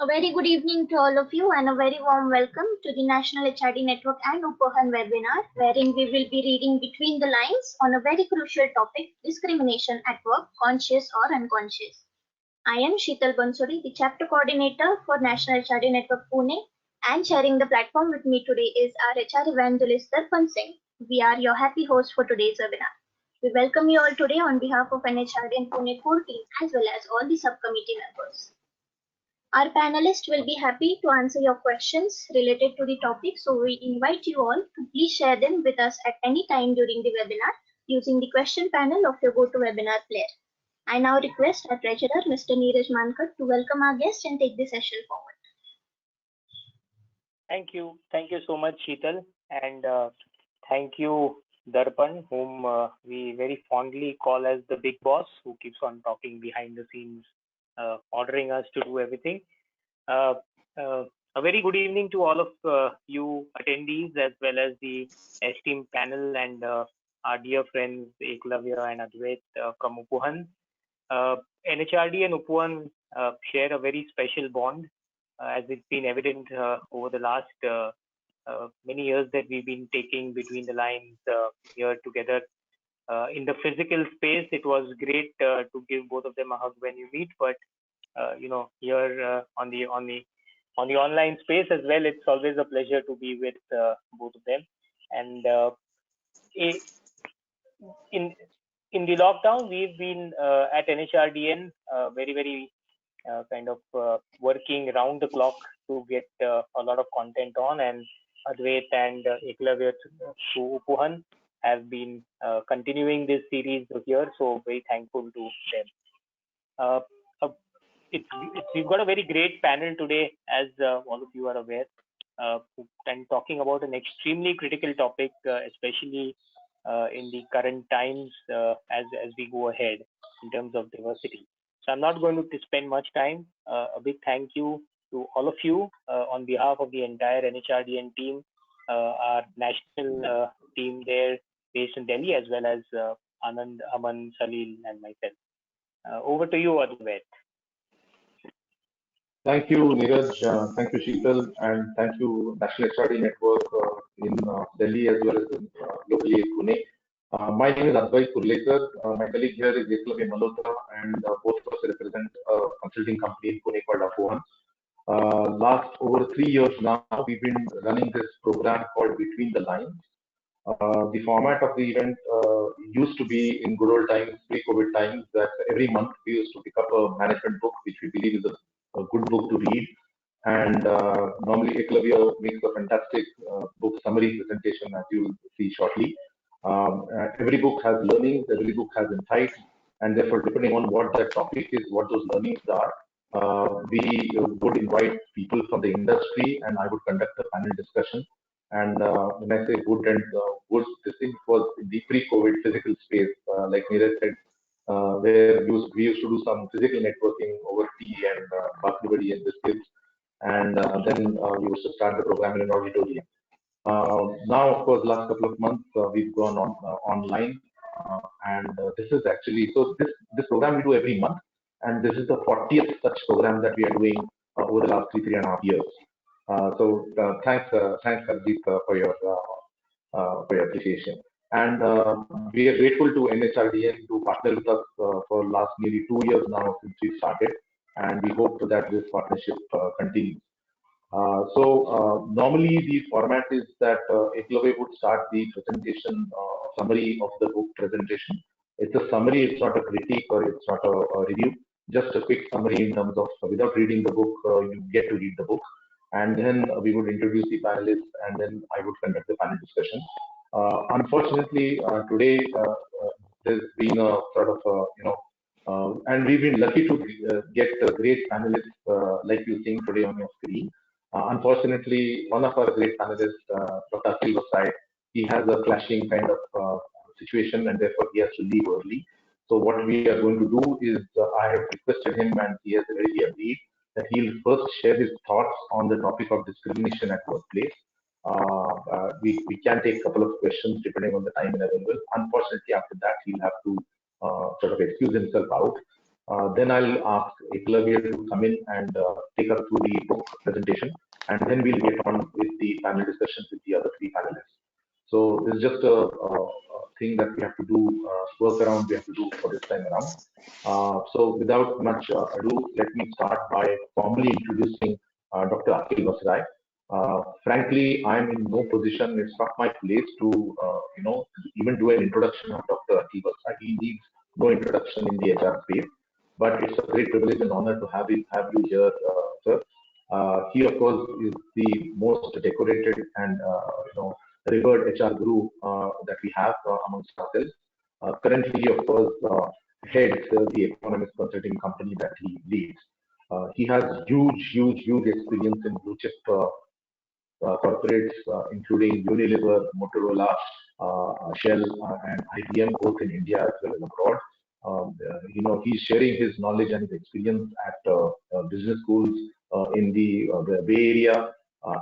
A very good evening to all of you and a very warm welcome to the National HRD Network and Upahan webinar, wherein we will be reading between the lines on a very crucial topic, discrimination at work, conscious or unconscious. I am Sheetal Bansuri, the chapter coordinator for National HRD Network Pune, and sharing the platform with me today is our HR evangelist Darpan Singh. We are your happy hosts for today's webinar. We welcome you all today on behalf of NHRD and Pune core team as well as all the subcommittee members. Our panelists will be happy to answer your questions related to the topic, so we invite you all to please share them with us at any time during the webinar using the question panel of your GoToWebinar player. I now request our treasurer, Mr. Neeraj Mankar, to welcome our guest and take the session forward. Thank you. Thank you so much, Sheetal. And thank you, Darpan, whom we very fondly call as the big boss, who keeps on talking behind the scenes, ordering us to do everything. A very good evening to all of you attendees, as well as the esteemed panel and our dear friends Eklavya and Advait from Upahan. NHRD and Upahan share a very special bond, as it's been evident over the last many years that we've been taking between the lines here together. In the physical space, it was great to give both of them a hug when you meet, but here on the online space as well, it's always a pleasure to be with both of them. And in the lockdown, we've been at NHRDN very kind of working around the clock to get a lot of content on, and Advait and Eklavya to Upahan have been continuing this series here, so very thankful to them. We've got a very great panel today, as all of you are aware, and talking about an extremely critical topic, especially in the current times as we go ahead in terms of diversity. So I'm not going to spend much time. A big thank you to all of you on behalf of the entire NHRDN team, our national team there based in Delhi, as well as Anand, Aman, Salil, and myself. Over to you, Advait. Thank you, Neeraj. Thank you, Sheetal, and thank you, National HRD Network in Delhi as well as locally in Pune. My name is Advait Kurlekar. My colleague here is Aquil Busrai, and both of us represent a consulting company in Pune called Upahan. Last over 3 years now, we've been running this program called Between the Lines. The format of the event used to be in good old times, pre-COVID times, that every month we used to pick up a management book, which we believe is a good book to read. And normally Eklavya makes a fantastic book summary presentation, as you will see shortly. Every book has learnings, every book has insights, and therefore, depending on what that topic is, what those learnings are, we would invite people from the industry, and I would conduct a panel discussion. And when I say good and good, this thing was in the pre-COVID physical space, like Neeraj said, where we used to do some physical networking over tea and bakri and biscuits, and then we used to start the program in an auditorium. Now, of course, last couple of months we've gone on online, and this is actually this program we do every month, and this is the 40th such program that we are doing over the last three and a half years. So thanks, Harjeet, for your appreciation. And we are grateful to NHRDN to partner with us for last nearly 2 years now since we started, and we hope that this partnership continues. Normally the format is that Eklavya would start the presentation, summary of the book presentation. It's a summary, it's not a critique or it's not a review, just a quick summary in terms of without reading the book, you get to read the book. And then we would introduce the panelists, and then I would conduct the panel discussion. Unfortunately, today there's been a sort of, and we've been lucky to get great panelists like you're seeing today on your screen. Unfortunately, one of our great panelists, Dr. Aquil Busrai, he has a clashing kind of situation, and therefore he has to leave early. So what we are going to do is, I have requested him, and he has already agreed that he'll first share his thoughts on the topic of discrimination at workplace. We can take a couple of questions depending on the time available. Unfortunately, after that, he'll have to sort of excuse himself out. Then I'll ask Eklavya to come in and take us through the book presentation, and then we'll get on with the panel discussions with the other three panelists. So this is just a thing that we have to do, work around we have to do for this time around. So without much ado, let me start by formally introducing Dr. Aquil Busrai. Frankly, I'm in no position, it's not my place to, even do an introduction of Dr. Aquil Busrai. He needs no introduction in the HR space, but it's a great privilege and honor to have you here, sir. He, of course, is the most decorated and revered HR guru that we have amongst ourselves. Currently, of course, heads the economist consulting company that he leads. He has huge experience in blue chip corporates, including Unilever, Motorola, Shell, and IBM, both in India as well as abroad. He's sharing his knowledge and his experience at business schools in the Bay Area,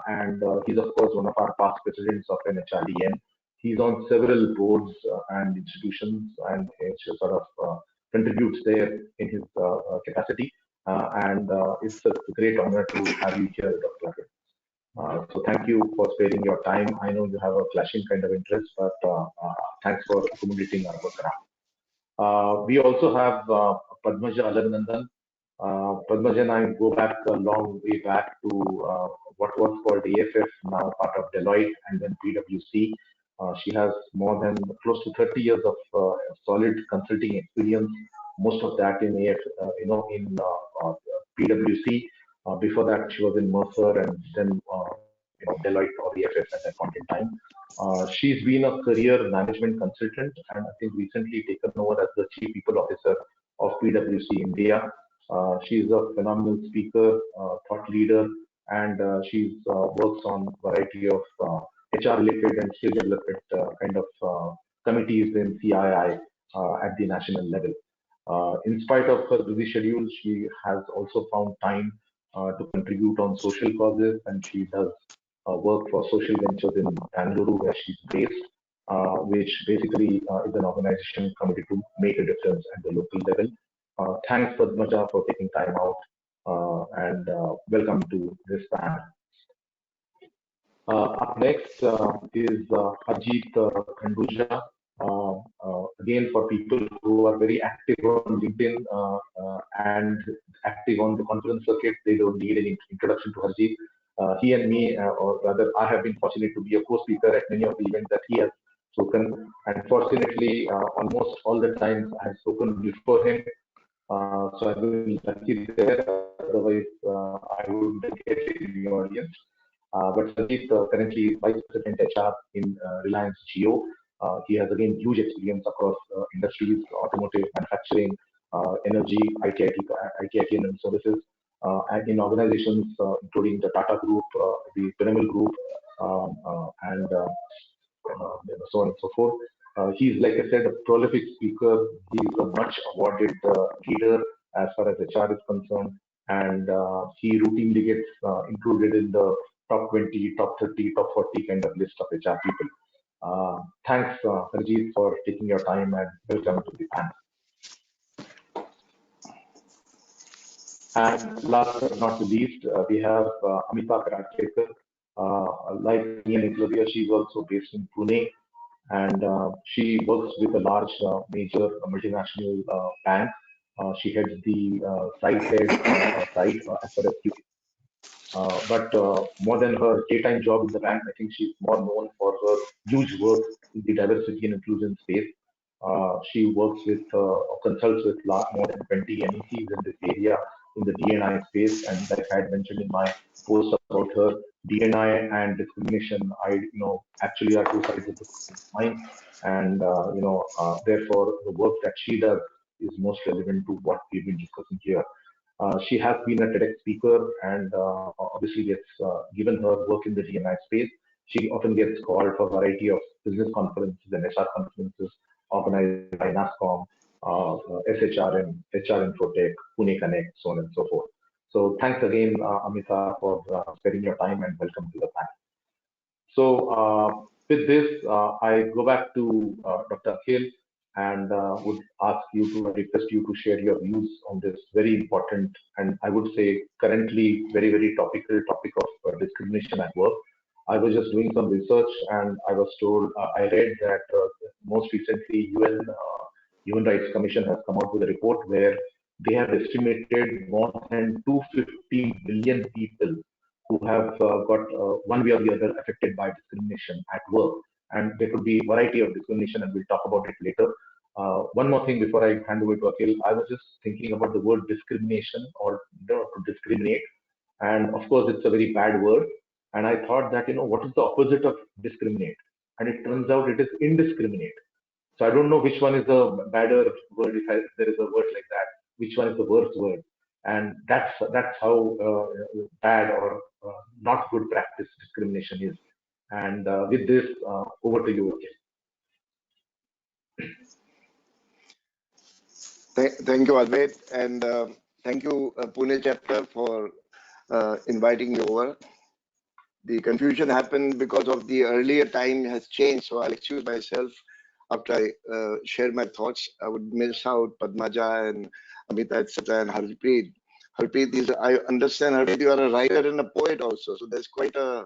and he's of course one of our past presidents of NHRDN. He's on several boards and institutions, and he sort of contributes there in his capacity. And it's a great honor to have you here, Dr. Akil. So thank you for sparing your time. I know you have a clashing kind of interest, but thanks for accommodating our work around. We also have Padmaja Alaganandan. Padmaja and I go back a long way back to what was called AFF, now part of Deloitte, and then PwC. She has more than close to 30 years of solid consulting experience. Most of that in PwC. Before that, she was in Mercer and then Deloitte or AFF at that point in time. She's been a career management consultant and I think recently taken over as the Chief People Officer of PwC India. She's a phenomenal speaker, thought leader, and she works on a variety of HR related and skill development kind of committees in CII at the national level. In spite of her busy schedule, she has also found time to contribute on social causes, and she does work for social ventures in Bangalore, where she's based, which basically is an organization committed to make a difference at the local level. Thanks, Padmaja, for taking time out, and welcome to this panel. Up next is Harjeet Khanduja. Again, for people who are very active on LinkedIn and active on the conference circuit, they don't need any introduction to Harjeet. He and me, or rather, I have been fortunate to be a co-speaker at many of the events that he has spoken. And fortunately, almost all the times I have spoken before him. So I will be lucky there. Otherwise, I would get in the audience. But Harjeet currently is Vice President HR in Reliance Jio. He has again huge experience across industries, automotive, manufacturing, energy, IT and services, and in organizations including the Tata Group, the Pyramid Group, and so on and so forth. He's, like I said, a prolific speaker. He's a much awarded leader as far as HR is concerned, and he routinely gets included in the top 20, top 30, top 40 kind of list of HR people. Thanks, Harjeet, for taking your time and welcome to the panel. And last but not the least, we have Amita Karadkhedkar. Like me and Eklavya, she's also based in Pune, and she works with a large major multinational bank. She heads the site as far as but more than her daytime job in the bank, I think she's more known for her huge work in the diversity and inclusion space. She works with, consults with more than 20 NECs in this area in the D&I space. And like I had mentioned in my post about her, D&I and discrimination, actually are two sides of the coin. And, therefore, the work that she does is most relevant to what we've been discussing here. She has been a TEDx speaker and obviously gets, given her work in the D&I space, she often gets called for a variety of business conferences and HR conferences organized by NASCOM, SHRM, HR Infotech, Pune Connect, so on and so forth. So thanks again, Amita, for sparing your time and welcome to the panel. So with this, I go back to Dr. Akhil, and would ask you to request you to share your views on this very important and I would say currently very, very topical topic of discrimination at work. I was just doing some research and I was told, I read that most recently Human Rights Commission has come out with a report where they have estimated more than 250 million people who have got one way or the other affected by discrimination at work. And there could be a variety of discrimination, and we'll talk about it later. One more thing before I hand over to Akhil, I was just thinking about the word discrimination or to discriminate. And of course, it's a very bad word. And I thought that, what is the opposite of discriminate? And it turns out it is indiscriminate. So I don't know which one is the badder word, if there is a word like that, which one is the worst word. And that's how bad or not good practice discrimination is. And with this, over to you again. Thank you, Advait, and thank you, Pune chapter, for inviting me over. The confusion happened because of the earlier time has changed, so I'll excuse myself after I share my thoughts. I would miss out Padmaja and Amita, etc., and Harjeet. Harjeet is, I understand, Harjeet, you are a writer and a poet also, so there's quite a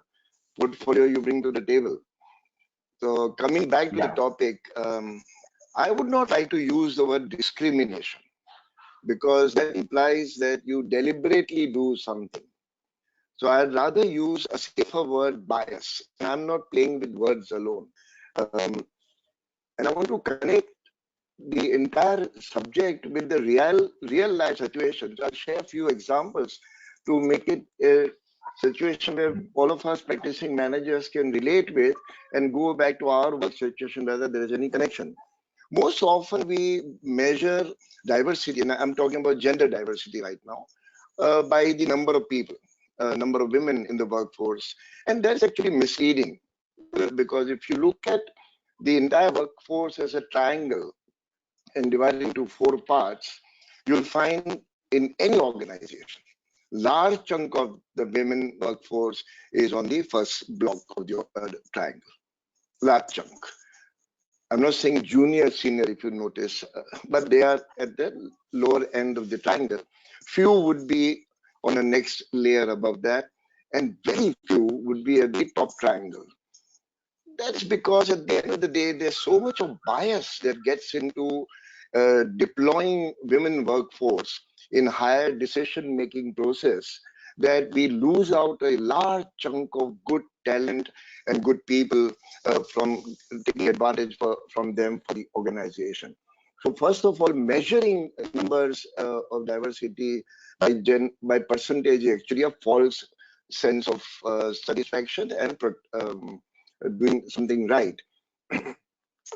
portfolio you bring to the table. So coming back to the topic, I would not like to use the word discrimination because that implies that you deliberately do something. So I'd rather use a safer word, bias. I'm not playing with words alone. And I want to connect the entire subject with the real life situations. I'll share a few examples to make it a situation where all of us practicing managers can relate with and go back to our work situation whether there is any connection. Most often we measure diversity, and I'm talking about gender diversity right now, by the number of people, number of women in the workforce. And that's actually misleading because if you look at the entire workforce as a triangle and divide it into 4 parts, you'll find in any organization, large chunk of the women workforce is on the first block of the triangle, large chunk. I'm not saying junior, senior, if you notice, but they are at the lower end of the triangle. Few would be on the next layer above that, and very few would be at the top triangle. That's because at the end of the day, there's so much of bias that gets into deploying women workforce in higher decision-making process that we lose out a large chunk of good talent and good people from taking advantage from them for the organization. So first of all, measuring numbers of diversity by percentage is actually a false sense of satisfaction and doing something right.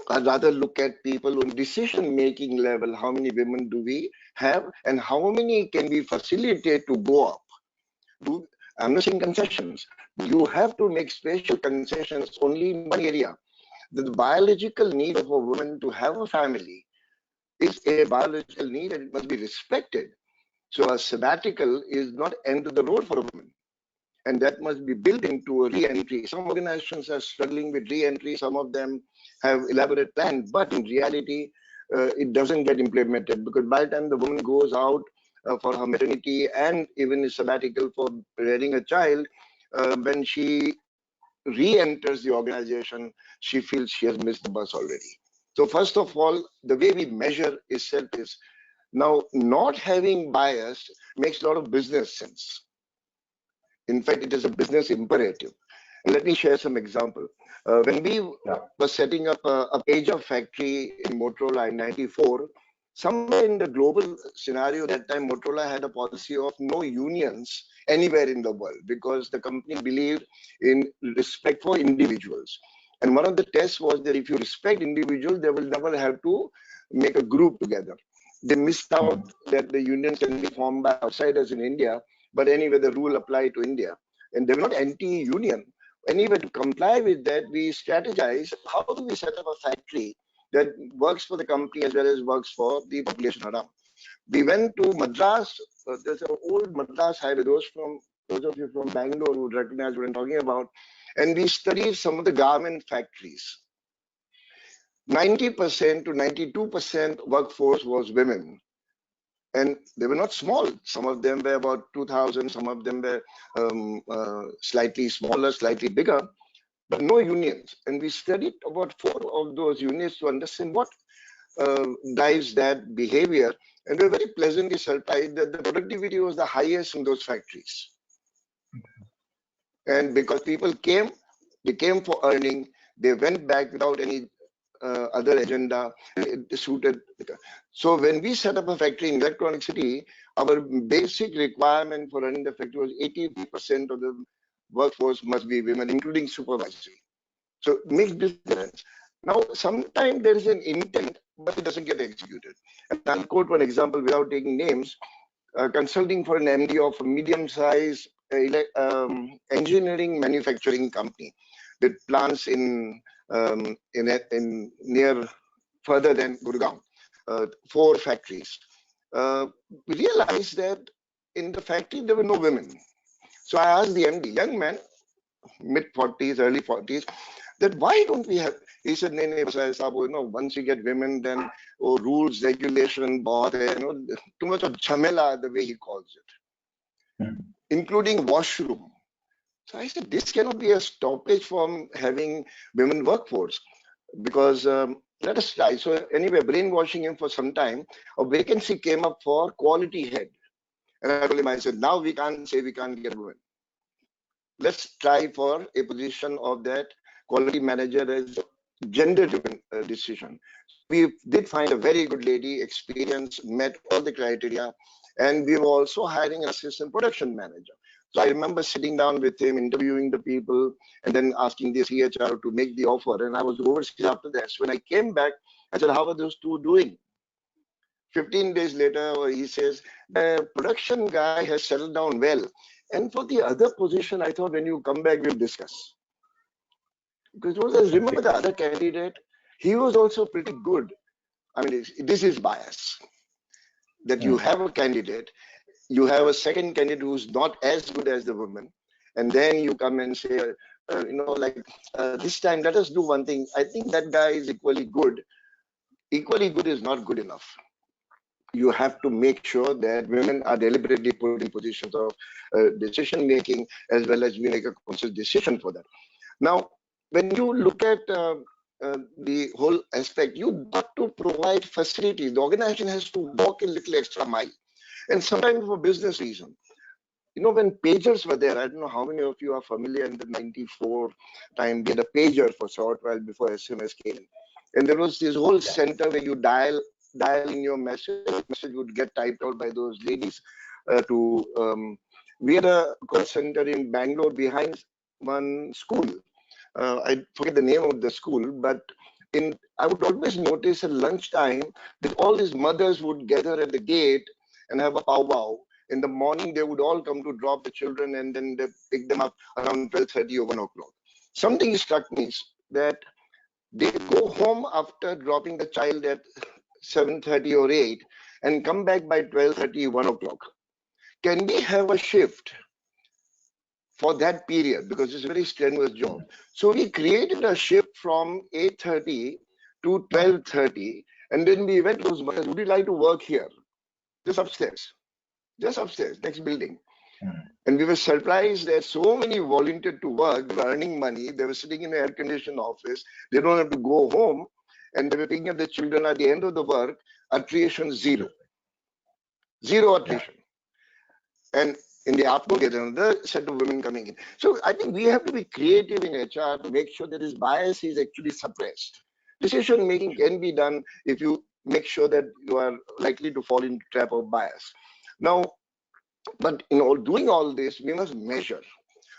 I'd rather look at people on decision-making level, how many women do we have and how many can we facilitate to go up. I'm not saying concessions. You have to make special concessions only in one area. The biological need of a woman to have a family is a biological need and it must be respected. So a sabbatical is not end of the road for a woman. And that must be built into a re-entry. Some organizations are struggling with re-entry. Some of them have elaborate plans, but in reality, it doesn't get implemented because by the time the woman goes out for her maternity and even a sabbatical for rearing a child, when she re-enters the organization, she feels she has missed the bus already. So first of all, the way we measure itself is now not having bias makes a lot of business sense. In fact, it is a business imperative. And let me share some example. When we were setting up a pager factory in Motorola in '94, somewhere in the global scenario that time, Motorola had a policy of no unions anywhere in the world because the company believed in respect for individuals. And one of the tests was that if you respect individuals, they will never have to make a group together. They missed out that the unions can be formed by outsiders in India, but anyway, the rule applied to India. And they were not anti-union. Anyway, to comply with that, we strategized how do we set up a factory that works for the company as well as works for the population around. We went to Madras. There's an old Madras highway. Those of you from Bangalore would recognize what I'm talking about. And we studied some of the garment factories. 90% to 92% workforce was women. And they were not small. Some of them were about 2,000, some of them were slightly smaller, slightly bigger, but no unions. And we studied about 4 of those units to understand what drives that behavior. And we were very pleasantly surprised that the productivity was the highest in those factories. And because people came, they came for earning, they went back without any other agenda. It suited. So when we set up a factory in Electronic City, our basic requirement for running the factory was 80% of the workforce must be women, including supervisory. So it makes difference. Now, sometimes there is an intent, but it doesn't get executed. And I'll quote one example without taking names. Consulting for an MD of a medium-sized engineering manufacturing company with plants in near further than Gurgaon, 4 factories. We realized that in the factory there were no women. So I asked the MD, young man, mid 40s, early 40s, that why don't we have? He said, once you get women, then rules, regulation, too much of jhamela, the way he calls it, including washroom. So I said, this cannot be a stoppage from having women workforce, because let us try. So anyway, brainwashing him for some time, a vacancy came up for quality head. And I told him, I said, now we can't say we can't get a woman. Let's try for a position of that quality manager as gender-driven decision. We did find a very good lady, experienced, met all the criteria, and we were also hiring an assistant production manager. So I remember sitting down with him, interviewing the people, and then asking the CHR to make the offer. And I was overseas after that. So when I came back, I said, how are those 2 doing? 15 days later, he says, the production guy has settled down well. And for the other position, I thought when you come back, we'll discuss. Because remember the other candidate, he was also pretty good. I mean, this is bias. That you have a candidate, you have a second candidate who's not as good as the woman, and then you come and say, this time let us do one thing. I think that guy is equally good. Equally good is not good enough. You have to make sure that women are deliberately put in positions of decision making, as well as we make a conscious decision for that. Now, when you look at the whole aspect, you got to provide facilities. The organization has to walk a little extra mile. And sometimes for business reason. When pagers were there, I don't know how many of you are familiar in the 94 time, we had a pager for a short while before SMS came. And there was this whole center where you dial in your message would get typed out by those ladies we had a call center in Bangalore behind one school. I forget the name of the school, but I would always notice at lunchtime that all these mothers would gather at the gate and have a powwow. In the morning, they would all come to drop the children, and then they pick them up around 12:30 or 1 o'clock. Something struck me that they go home after dropping the child at 7:30 or 8 and come back by 12:30, 1 o'clock. Can we have a shift for that period? Because it's a very strenuous job. So we created a shift from 8:30 to 12:30, and then we went to those mothers, would you like to work here? Just upstairs, next building. And we were surprised that so many volunteered to work, they were earning money, they were sitting in an air-conditioned office, they don't have to go home, and they were picking up the children at the end of the work. Attrition zero attrition. And in the afternoon, there's another set of women coming in. So I think we have to be creative in HR to make sure that this bias is actually suppressed. Decision making can be done if you make sure that you are likely to fall into the trap of bias. Now, but doing all this, we must measure.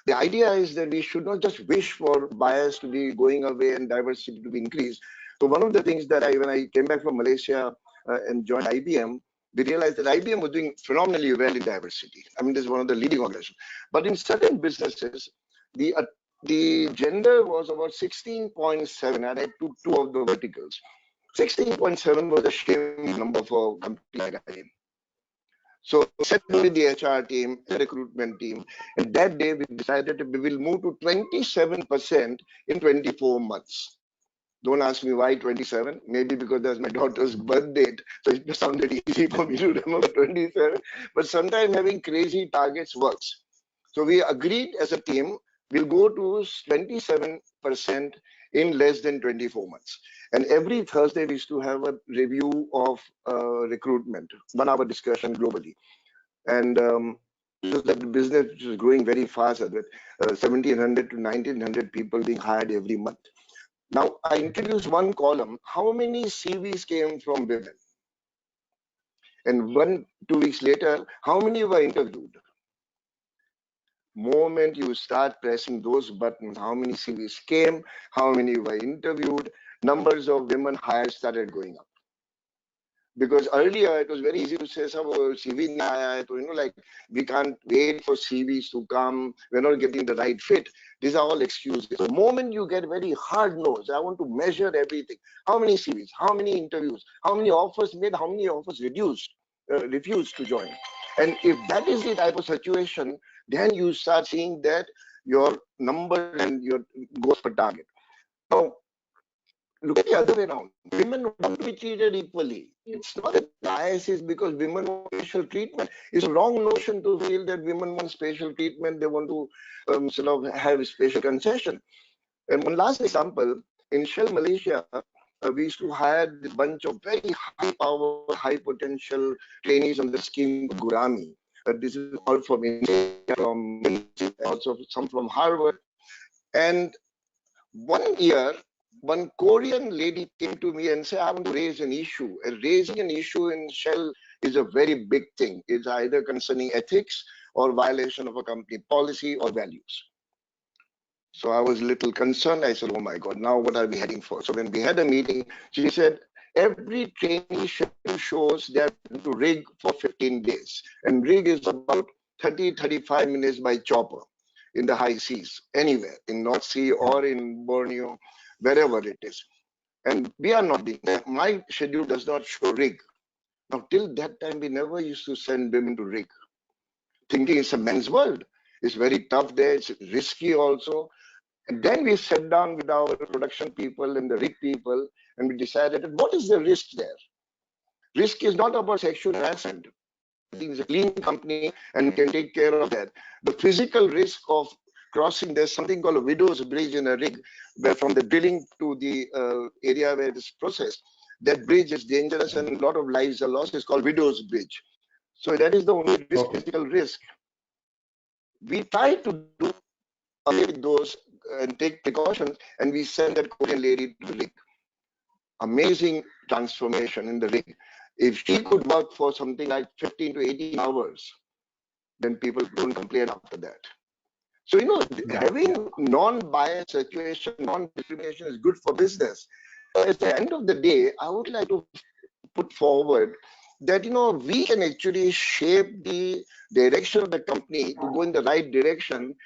The idea is that we should not just wish for bias to be going away and diversity to be increased. So one of the things that when I came back from Malaysia and joined IBM, we realized that IBM was doing phenomenally well in diversity. I mean, this is one of the leading organizations. But in certain businesses, the gender was about 16.7, and I took 2 of the verticals. 16.7 was a shame number for a company like IBM. So sat with the HR team, the recruitment team, and that day we decided we will move to 27% in 24 months. Don't ask me why 27. Maybe because that's my daughter's birth date. So it sounded easy for me to remember 27. But sometimes having crazy targets works. So we agreed as a team, we'll go to 27% in less than 24 months. And every Thursday, we used to have a review of recruitment, 1 hour discussion globally. And so that the business was growing very fast, with 1,700 to 1,900 people being hired every month. Now, I introduced one column. How many CVs came from women? And 2 weeks later, how many were interviewed? Moment you start pressing those buttons, how many CVs came, how many were interviewed, numbers of women hired started going up. Because earlier it was very easy to say, CV nahi aaya, like we can't wait for CVs to come, we're not getting the right fit. These are all excuses. The moment you get very hard nosed, I want to measure everything. How many CVs, how many interviews, how many offers made, how many offers refused to join. And if that is the type of situation, then you start seeing that your number and your goals per target. Now, look at the other way around. Women want to be treated equally. It's not that bias is because women want special treatment. It's a wrong notion to feel that women want special treatment. They want to sort of have a special concession. And one last example, in Shell Malaysia, we used to hire this bunch of very high power, high potential trainees on the scheme Gurami. This is all from India, from also some from Harvard. And one year, one Korean lady came to me and said, I want to raise an issue. And raising an issue in Shell is a very big thing. It's either concerning ethics or violation of a company policy or values. So I was a little concerned. I said, oh my God, now what are we heading for? So when we had a meeting, she said, every trainee shows they have to rig for 15 days. And rig is about 35 minutes by chopper in the high seas, anywhere, in North Sea or in Borneo, wherever it is. And we are not doing that. My schedule does not show rig. Now, till that time, we never used to send women to rig, thinking it's a men's world. It's very tough there. It's risky also. And then we sat down with our production people and the rig people, and we decided what is the risk there? Risk is not about sexual harassment. I think it's a clean company and can take care of that. The physical risk of crossing, there's something called a widow's bridge in a rig, where from the drilling to the area where it is processed, that bridge is dangerous and a lot of lives are lost. It's called widow's bridge. So that is the only risk, physical risk. We try to do away with those and take precautions, and we send that Korean lady to the rig. Amazing transformation in the rig. If she could work for something like 15 to 18 hours, then people don't complain after that. So, having non-biased situation, non-discrimination is good for business. At the end of the day, I would like to put forward that, we can actually shape the direction of the company to go in the right direction,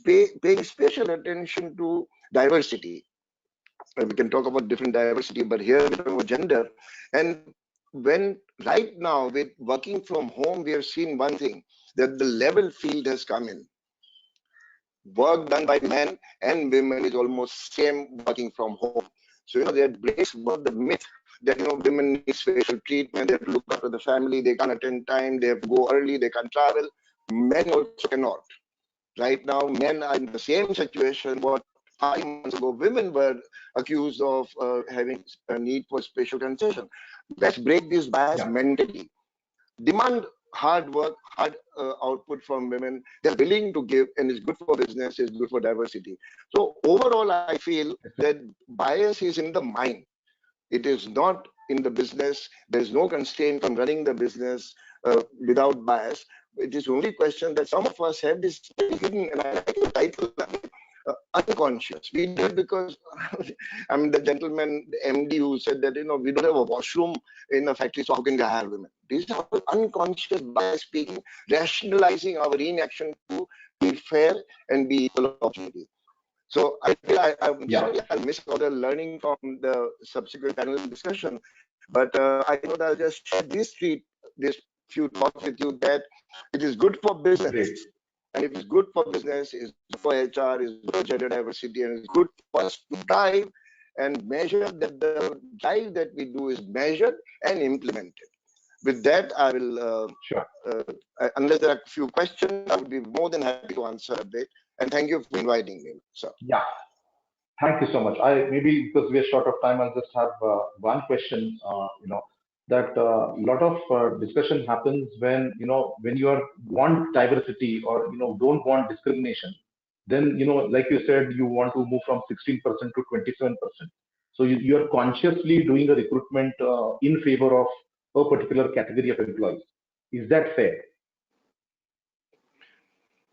paying special attention to diversity. We can talk about different diversity, but here we're talking about gender. And when right now with working from home, we have seen one thing, that the level field has come in. Work done by men and women is almost same working from home. So, that breaks one of the myth that, women need special treatment, they have to look after the family, they can't attend time, they have to go early, they can't travel. Men also cannot. Right now, men are in the same situation. What 5 months ago, women were accused of having a need for special concession. Let's break this bias mentally. Demand hard work, hard output from women. They're willing to give, and it's good for business, it's good for diversity. So overall, I feel that bias is in the mind. It is not in the business. There's no constraint on running the business without bias. It is only question that some of us have this hidden, and I like the title, unconscious. We do it because I mean the gentleman, the MD, who said that we don't have a washroom in a factory, so how can we hire women? These are unconscious bias speaking, rationalizing our inaction to be fair and be equal opportunity. So I'm sorry I missed all the learning from the subsequent panel discussion, but I know that I'll just share this few thoughts with you, that it is good for business. Great. And if it's good for business, it's good for HR, it's good for gender diversity, and it's good for us to thrive and measure that the drive that we do is measured and implemented. With that, I will, Sure. unless there are a few questions, I would be more than happy to answer a bit. And thank you for inviting me, sir. Yeah. Thank you so much. I maybe because we are short of time, I'll just have one question. That a lot of discussion happens when when you are want diversity or don't want discrimination. Then like you said, you want to move from 16% to 27%. So you are consciously doing a recruitment in favor of a particular category of employees. Is that fair?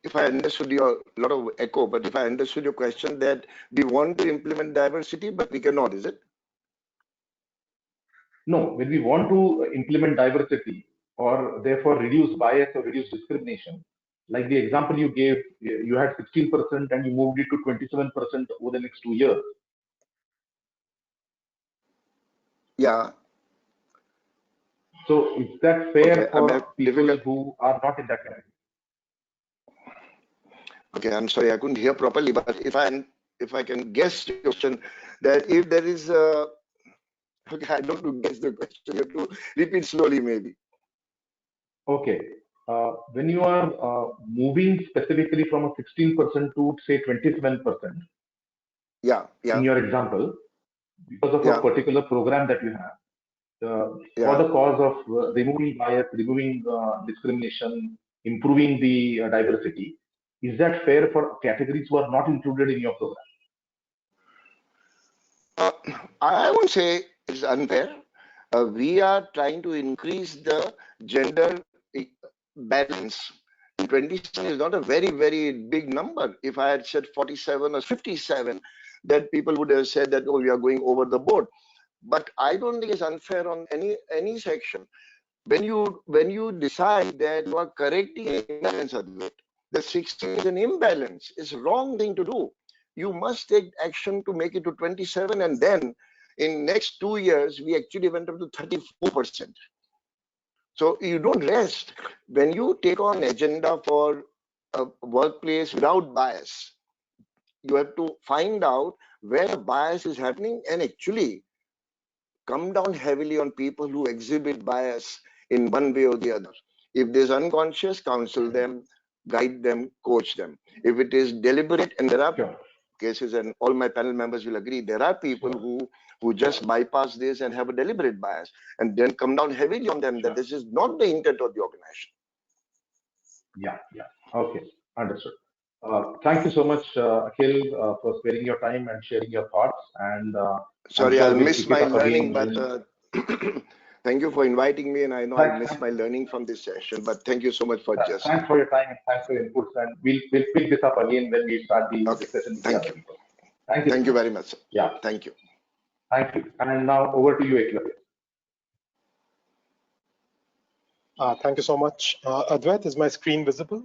If I understood your lot of echo, but if I understood your question that we want to implement diversity, but we cannot, is it? No, when we want to implement diversity or therefore reduce bias or reduce discrimination, like the example you gave, you had 16% and you moved it to 27% over the next 2 years. Yeah. So is that fair for people difficult. who are not in that category? Okay, I'm sorry, I couldn't hear properly, but if I can guess your question, that if there is a, okay, I don't know, guess the question. You have to repeat slowly, maybe. Okay. When you are moving specifically from a 16% to say 27%, yeah, in your example, because of a particular program that you have, for the cause of removing bias, removing discrimination, improving the diversity, is that fair for categories who are not included in your program? I won't say it's unfair. We are trying to increase the gender balance. 27 is not a very, very big number. If I had said 47 or 57, that people would have said that, oh, we are going over the board. But I don't think it's unfair on any section. When you decide that you are correcting an imbalance of it, the 16 is an imbalance. It's a wrong thing to do. You must take action to make it to 27, and then in next 2 years we actually went up to 34%. So you don't rest. When you take on agenda for a workplace without bias, you have to find out where bias is happening and actually come down heavily on people who exhibit bias in one way or the other. If there's unconscious, counsel them, guide them, coach them. If it is deliberate, and there are cases, and all my panel members will agree, there are people who just bypass this and have a deliberate bias, and then come down heavily on them that this is not the intent of the organization. Yeah. Okay, understood. Thank you so much, Akhil, for sparing your time and sharing your thoughts. And sorry, sure I'll we'll miss my learning, but thank you for inviting me, and I know I missed my learning from this session, but thank you so much for just. Thanks for your time and thanks for your inputs, and we'll pick this up again when we start the discussion with the other people. Thank you. Thank you very much, sir. Yeah. Thank you. Thank you. And now over to you, Aquil. Thank you so much. Advait, is my screen visible?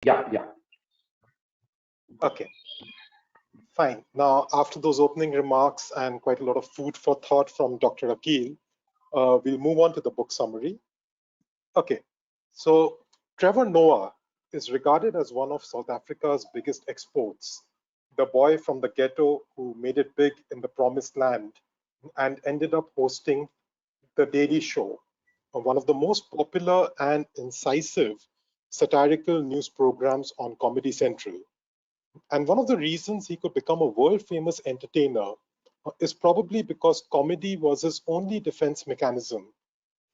Yeah. Okay. Fine. Now, after those opening remarks and quite a lot of food for thought from Dr. Aquil, we'll move on to the book summary. Okay. So Trevor Noah is regarded as one of South Africa's biggest exports, the boy from the ghetto who made it big in the promised land and ended up hosting The Daily Show, one of the most popular and incisive satirical news programs on Comedy Central. And one of the reasons he could become a world famous entertainer is probably because comedy was his only defense mechanism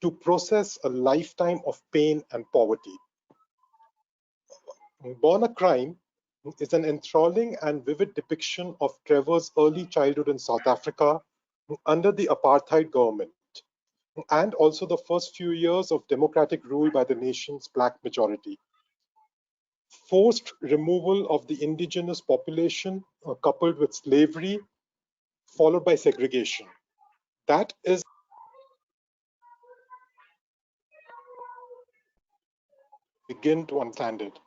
to process a lifetime of pain and poverty. Born a Crime is an enthralling and vivid depiction of Trevor's early childhood in South Africa under the apartheid government, and also the first few years of democratic rule by the nation's black majority. Forced removal of the indigenous population coupled with slavery, followed by segregation. That is begin to understand it,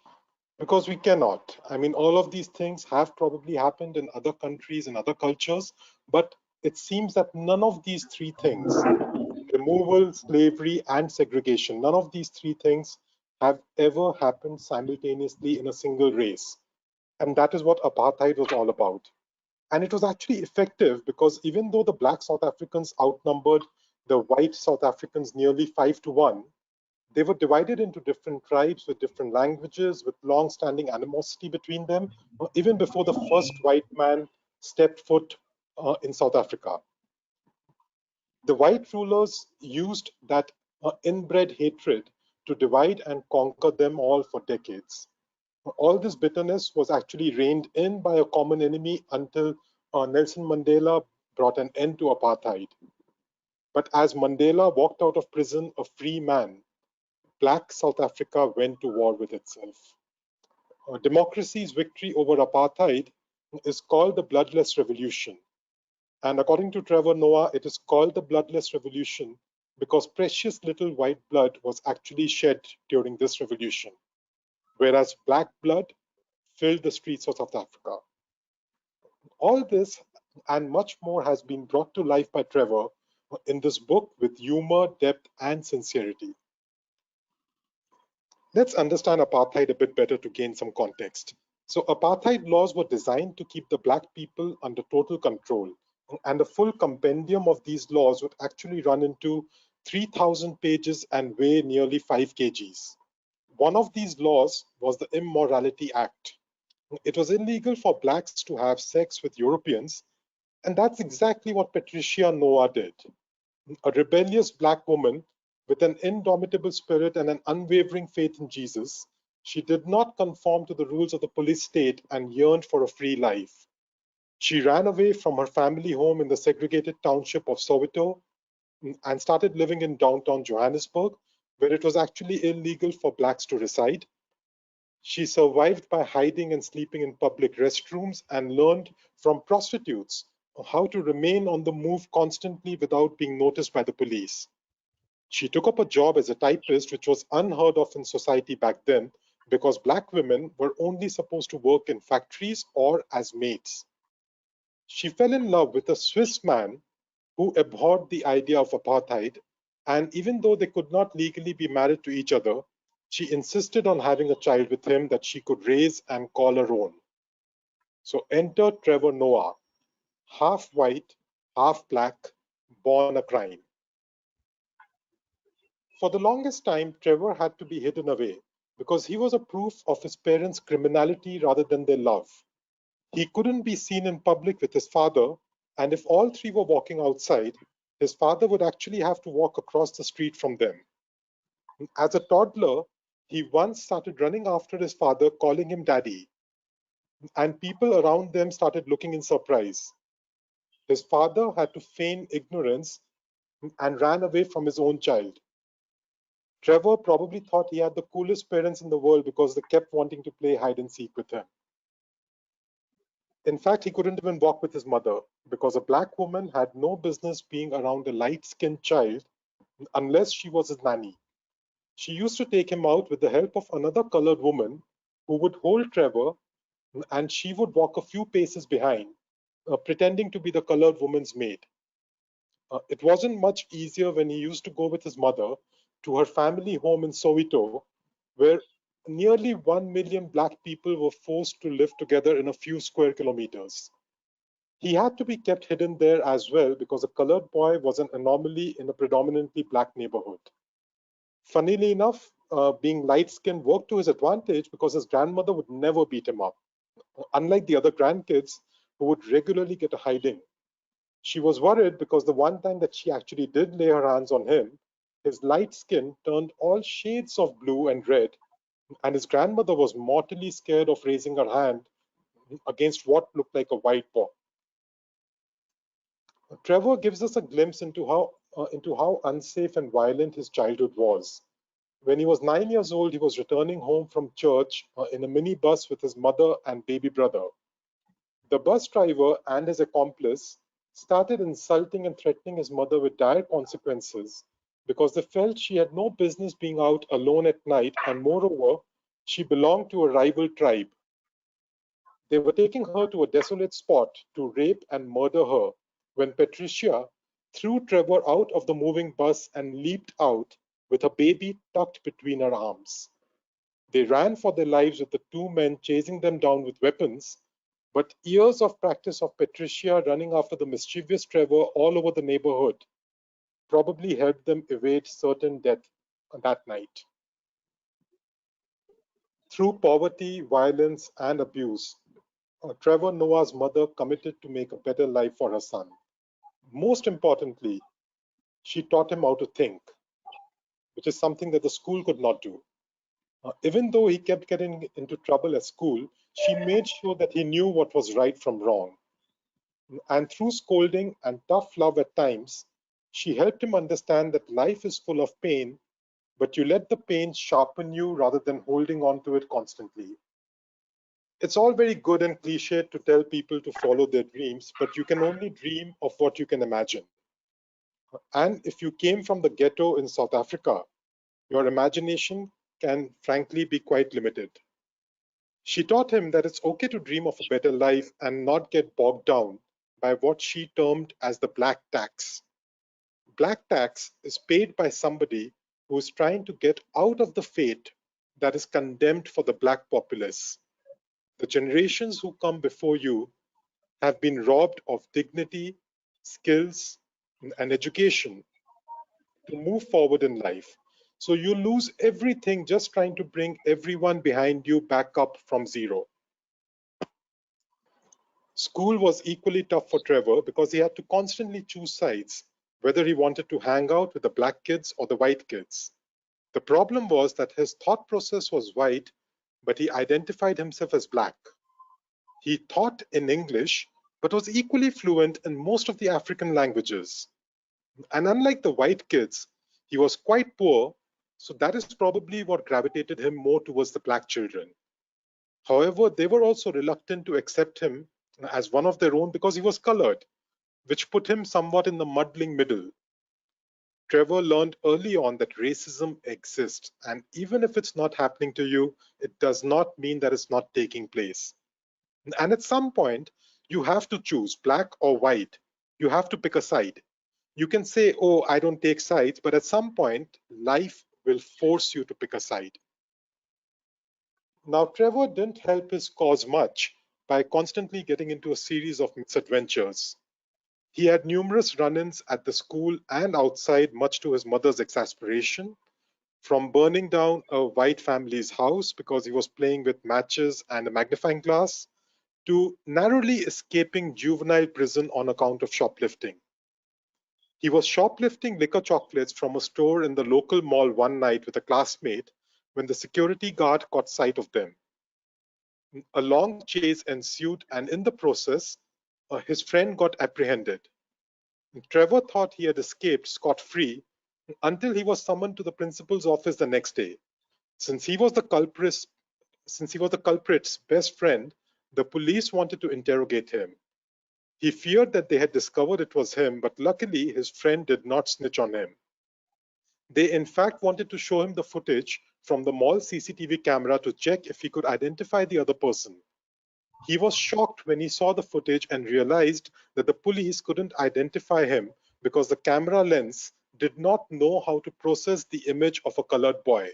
because we cannot. I mean, all of these things have probably happened in other countries and other cultures, but it seems that none of these three things, removal, slavery, and segregation, none of these three things have ever happened simultaneously in a single race. And that is what apartheid was all about. And it was actually effective because even though the black South Africans outnumbered the white South Africans nearly 5-1, they were divided into different tribes with different languages, with long-standing animosity between them, even before the first white man stepped foot in South Africa. The white rulers used that inbred hatred to divide and conquer them all for decades. All this bitterness was actually reined in by a common enemy until Nelson Mandela brought an end to apartheid. But as Mandela walked out of prison a free man, black South Africa went to war with itself. Democracy's victory over apartheid is called the Bloodless Revolution. And according to Trevor Noah, it is called the Bloodless Revolution because precious little white blood was actually shed during this revolution, whereas black blood filled the streets of South Africa. All this and much more has been brought to life by Trevor in this book with humor, depth, and sincerity. Let's understand apartheid a bit better to gain some context. So apartheid laws were designed to keep the black people under total control. And a full compendium of these laws would actually run into 3,000 pages and weigh nearly 5 kgs. One of these laws was the Immorality Act. It was illegal for blacks to have sex with Europeans, and that's exactly what Patricia Noah did. A rebellious black woman with an indomitable spirit and an unwavering faith in Jesus, she did not conform to the rules of the police state and yearned for a free life. She ran away from her family home in the segregated township of Soweto and started living in downtown Johannesburg, where it was actually illegal for blacks to reside. She survived by hiding and sleeping in public restrooms and learned from prostitutes how to remain on the move constantly without being noticed by the police. She took up a job as a typist, which was unheard of in society back then because black women were only supposed to work in factories or as maids. She fell in love with a Swiss man who abhorred the idea of apartheid, and even though they could not legally be married to each other, she insisted on having a child with him that she could raise and call her own. So enter Trevor Noah, half white, half black, born a crime. For the longest time, Trevor had to be hidden away because he was a proof of his parents' criminality rather than their love. He couldn't be seen in public with his father, and if all three were walking outside, his father would actually have to walk across the street from them. As a toddler, he once started running after his father, calling him daddy, and people around them started looking in surprise. His father had to feign ignorance and ran away from his own child. Trevor probably thought he had the coolest parents in the world because they kept wanting to play hide and seek with him. In fact, he couldn't even walk with his mother because a black woman had no business being around a light-skinned child unless she was his nanny. She used to take him out with the help of another colored woman who would hold Trevor, and she would walk a few paces behind, pretending to be the colored woman's maid. It wasn't much easier when he used to go with his mother to her family home in Soweto, where nearly 1 million black people were forced to live together in a few square kilometers. He had to be kept hidden there as well because a colored boy was an anomaly in a predominantly black neighborhood. Funnily enough, being light-skinned worked to his advantage because his grandmother would never beat him up, unlike the other grandkids who would regularly get a hiding. She was worried because the one time that she actually did lay her hands on him, his light skin turned all shades of blue and red, and his grandmother was mortally scared of raising her hand against what looked like a white boy. Trevor gives us a glimpse into how unsafe and violent his childhood was. When he was 9 years old, he was returning home from church in a minibus with his mother and baby brother. The bus driver and his accomplice started insulting and threatening his mother with dire consequences because they felt she had no business being out alone at night, and moreover, she belonged to a rival tribe. They were taking her to a desolate spot to rape and murder her when Patricia threw Trevor out of the moving bus and leaped out with her baby tucked between her arms. They ran for their lives with the two men chasing them down with weapons, But years of practice of Patricia running after the mischievous Trevor all over the neighborhood probably helped them evade certain death that night. Through poverty, violence, and abuse, Trevor Noah's mother committed to make a better life for her son. Most importantly, she taught him how to think, which is something that the school could not do. Even though he kept getting into trouble at school, she made sure that he knew what was right from wrong. And through scolding and tough love at times, she helped him understand that life is full of pain, but you let the pain sharpen you rather than holding on to it constantly. It's all very good and cliched to tell people to follow their dreams, but you can only dream of what you can imagine. And if you came from the ghetto in South Africa, your imagination can frankly be quite limited. She taught him that it's okay to dream of a better life and not get bogged down by what she termed as the black tax. Black tax is paid by somebody who is trying to get out of the fate that is condemned for the black populace. The generations who come before you have been robbed of dignity, skills, and education to move forward in life. So you lose everything just trying to bring everyone behind you back up from zero. School was equally tough for Trevor because he had to constantly choose sides, whether he wanted to hang out with the black kids or the white kids. The problem was that his thought process was white, but he identified himself as black. He taught in English, but was equally fluent in most of the African languages. And unlike the white kids, he was quite poor, so that is probably what gravitated him more towards the black children. However, they were also reluctant to accept him as one of their own because he was colored, which put him somewhat in the muddling middle. Trevor learned early on that racism exists, and even if it's not happening to you, it does not mean that it's not taking place. And at some point, you have to choose black or white. You have to pick a side. You can say, oh, I don't take sides, but at some point, life will force you to pick a side. Now, Trevor didn't help his cause much by constantly getting into a series of misadventures. He had numerous run-ins at the school and outside, much to his mother's exasperation, from burning down a white family's house because he was playing with matches and a magnifying glass, to narrowly escaping juvenile prison on account of shoplifting. He was shoplifting liquor chocolates from a store in the local mall one night with a classmate when the security guard caught sight of them. A long chase ensued, and in the process, his friend got apprehended. Trevor thought he had escaped scot-free until he was summoned to the principal's office the next day. Since he was the culprit's best friend, the police wanted to interrogate him. He feared that they had discovered it was him, but luckily his friend did not snitch on him. They in fact wanted to show him the footage from the mall CCTV camera to check if he could identify the other person. He was shocked when he saw the footage and realized that the police couldn't identify him because the camera lens did not know how to process the image of a colored boy,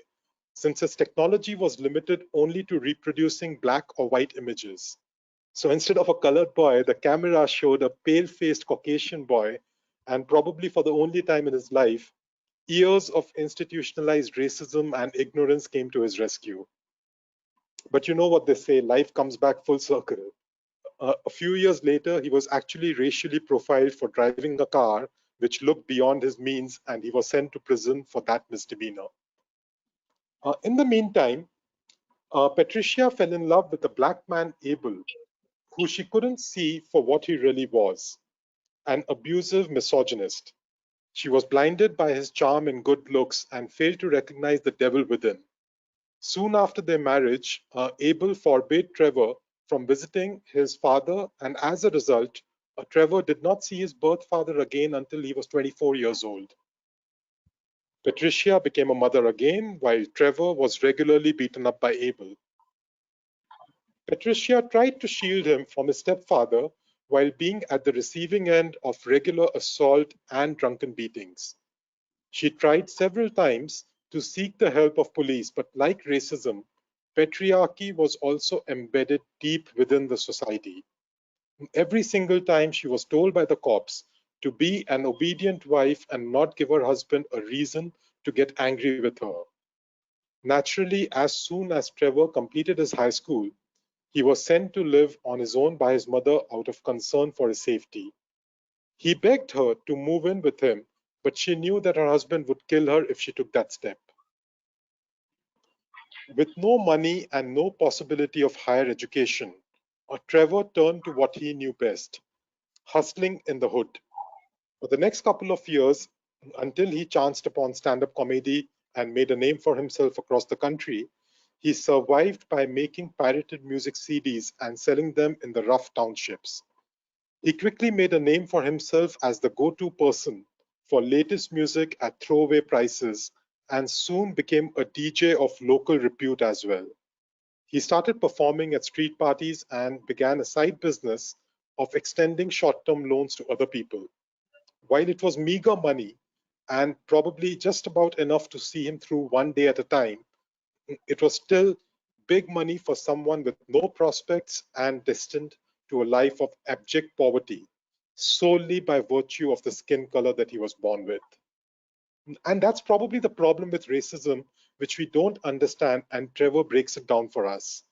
since its technology was limited only to reproducing black or white images. So instead of a colored boy, the camera showed a pale-faced Caucasian boy, and probably for the only time in his life, years of institutionalized racism and ignorance came to his rescue. But you know what they say, life comes back full circle. A few years later, he was actually racially profiled for driving a car which looked beyond his means, and he was sent to prison for that misdemeanor. In the meantime, Patricia fell in love with the black man Abel, who she couldn't see for what he really was, an abusive misogynist. She was blinded by his charm and good looks and failed to recognize the devil within. Soon after their marriage, Abel forbade Trevor from visiting his father, and as a result, Trevor did not see his birth father again until he was 24 years old. Patricia became a mother again, while Trevor was regularly beaten up by Abel. Patricia tried to shield him from his stepfather while being at the receiving end of regular assault and drunken beatings. She tried several times to seek the help of police, but like racism, patriarchy was also embedded deep within the society. Every single time she was told by the cops to be an obedient wife and not give her husband a reason to get angry with her. Naturally, as soon as Trevor completed his high school, he was sent to live on his own by his mother out of concern for his safety. He begged her to move in with him, but she knew that her husband would kill her if she took that step. With no money and no possibility of higher education, Trevor turned to what he knew best, hustling in the hood. For the next couple of years, until he chanced upon stand-up comedy and made a name for himself across the country, he survived by making pirated music CDs and selling them in the rough townships. He quickly made a name for himself as the go-to person for latest music at throwaway prices and soon became a DJ of local repute as well. He started performing at street parties and began a side business of extending short-term loans to other people. While it was meager money and probably just about enough to see him through one day at a time, it was still big money for someone with no prospects and destined to a life of abject poverty, solely by virtue of the skin color that he was born with. And that's probably the problem with racism, which we don't understand, and Trevor breaks it down for us.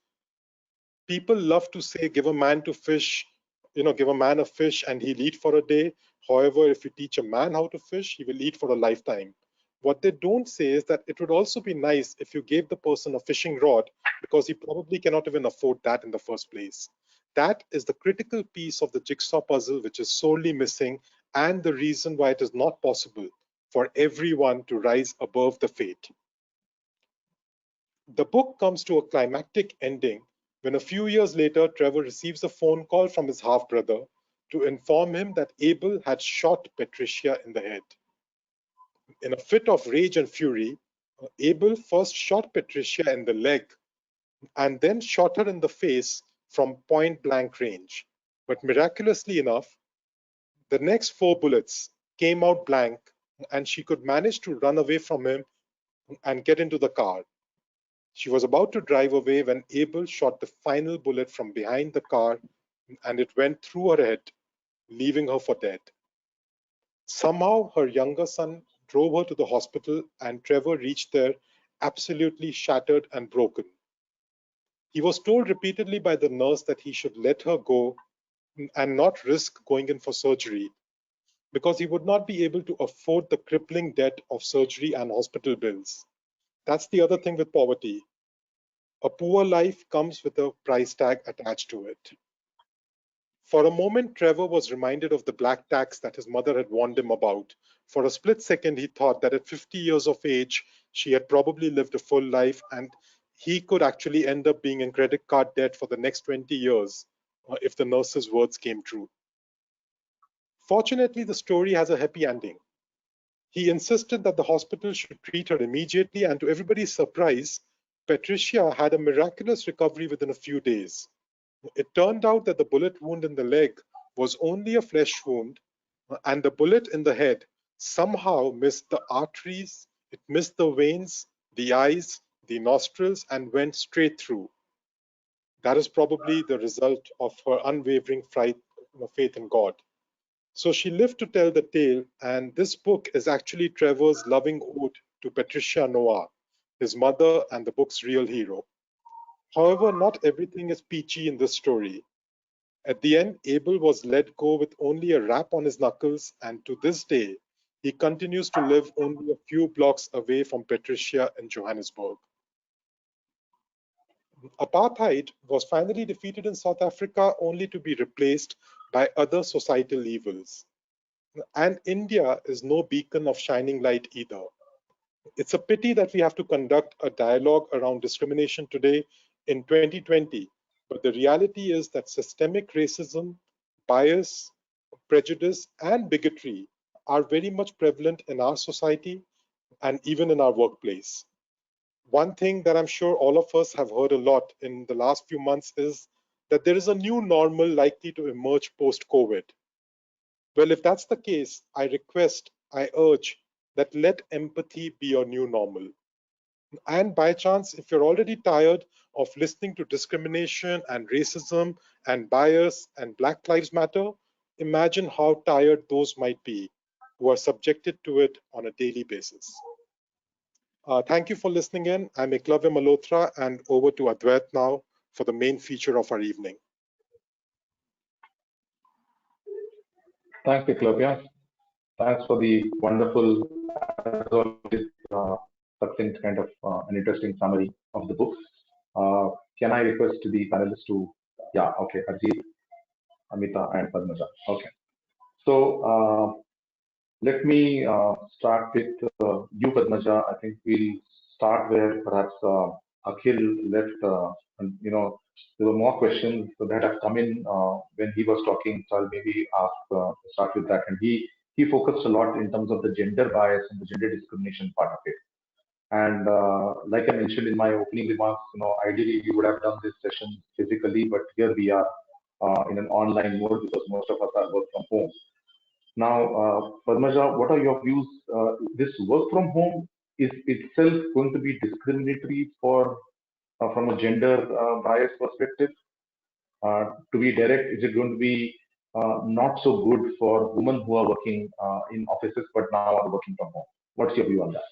People love to say, give a man to fish, give a man a fish and he'll eat for a day. However, if you teach a man how to fish, he will eat for a lifetime. What they don't say is that it would also be nice if you gave the person a fishing rod, because he probably cannot even afford that in the first place. That is the critical piece of the jigsaw puzzle which is sorely missing, and the reason why it is not possible for everyone to rise above the fate. The book comes to a climactic ending when a few years later Trevor receives a phone call from his half-brother to inform him that Abel had shot Patricia in the head. In a fit of rage and fury, Abel first shot Patricia in the leg and then shot her in the face from point-blank range. But miraculously enough, the next 4 bullets came out blank and she could manage to run away from him and get into the car. She was about to drive away when Abel shot the final bullet from behind the car and it went through her head, leaving her for dead. Somehow, her younger son drove her to the hospital and Trevor reached there absolutely shattered and broken. He was told repeatedly by the nurse that he should let her go and not risk going in for surgery because he would not be able to afford the crippling debt of surgery and hospital bills. That's the other thing with poverty. A poor life comes with a price tag attached to it. For a moment, Trevor was reminded of the black tax that his mother had warned him about. For a split second, he thought that at 50 years of age, she had probably lived a full life and he could actually end up being in credit card debt for the next 20 years if the nurse's words came true. Fortunately, the story has a happy ending. He insisted that the hospital should treat her immediately, and to everybody's surprise, Patricia had a miraculous recovery within a few days. It turned out that the bullet wound in the leg was only a flesh wound, and the bullet in the head somehow missed the arteries, it missed the veins, the eyes, the nostrils, and went straight through. That is probably the result of her unwavering faith in God. So she lived to tell the tale, and this book is actually Trevor's loving ode to Patricia Noah, his mother and the book's real hero. However, not everything is peachy in this story. At the end, Abel was let go with only a rap on his knuckles, and to this day, he continues to live only a few blocks away from Patricia in Johannesburg. Apartheid was finally defeated in South Africa only to be replaced by other societal evils. And India is no beacon of shining light either. It's a pity that we have to conduct a dialogue around discrimination today in 2020, but the reality is that systemic racism, bias, prejudice, and bigotry are very much prevalent in our society and even in our workplace. One thing that I'm sure all of us have heard a lot in the last few months is that there is a new normal likely to emerge post-COVID. Well, if that's the case, I urge that let empathy be your new normal. And by chance, if you're already tired of listening to discrimination and racism and bias and Black Lives Matter, imagine how tired those might be who are subjected to it on a daily basis. Thank you for listening in. I'm Eklavya Malhotra, and over to Advait now for the main feature of our evening. Thanks, Eklavya. Thanks for the wonderful, as always, succinct kind of an interesting summary of the book. Can I request the panelists to, yeah, okay, Harjeet, Amita, and Padmaja. Okay. So let me start with you, Padmaja. I think we'll start where perhaps Akhil left. And, there were more questions that have come in when he was talking, so I'll maybe start with that. And he focused a lot in terms of the gender bias and the gender discrimination part of it. And like I mentioned in my opening remarks, ideally we would have done this session physically, but here we are in an online mode because most of us are work from home. Now, Padmaja, what are your views? This work from home is itself going to be discriminatory for from a gender bias perspective? To be direct, is it going to be not so good for women who are working in offices but now are working from home? What's your view on that?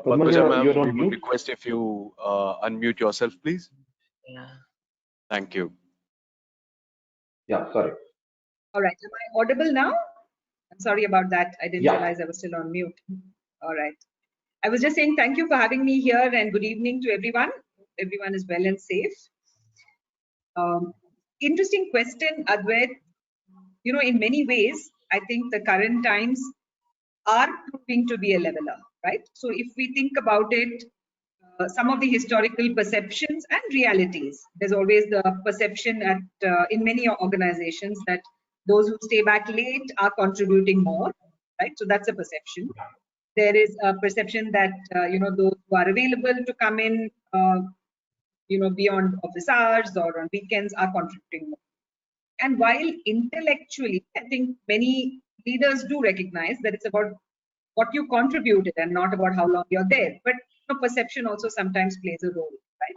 Padmaja, you're ma'am, we on would mute. request if you unmute yourself, please. Yeah. Thank you. Yeah, sorry. All right. Am I audible now? I'm sorry about that. I didn't Yeah. realize I was still on mute. All right. I was just saying thank you for having me here and good evening to everyone. Everyone is well and safe. Interesting question, Advait. In many ways, I think the current times are proving to be a leveler, right? So if we think about it, some of the historical perceptions and realities, there's always the perception in many organizations that those who stay back late are contributing more, right? So that's a perception. There is a perception that those who are available to come in beyond office hours or on weekends are contributing more. And while intellectually, I think many leaders do recognize that it's about what you contributed and not about how long you're there. But perception also sometimes plays a role, right?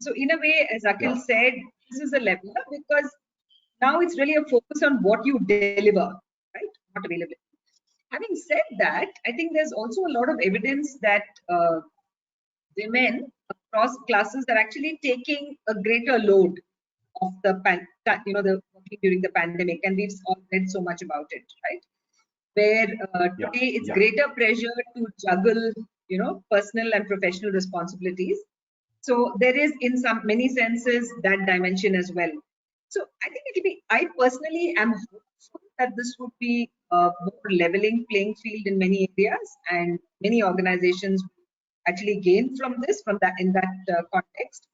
So in a way, as Akhil said, this is a leveler because now it's really a focus on what you deliver, right? Not availability. Having said that, I think there's also a lot of evidence that women across classes are actually taking a greater load of the working during the pandemic, and we've all read so much about it, right? Where today it's greater pressure to juggle, personal and professional responsibilities. So there is, in many senses, that dimension as well. So I think I personally am hopeful that this would be a more leveling playing field in many areas, and many organizations actually gain from this, in that context.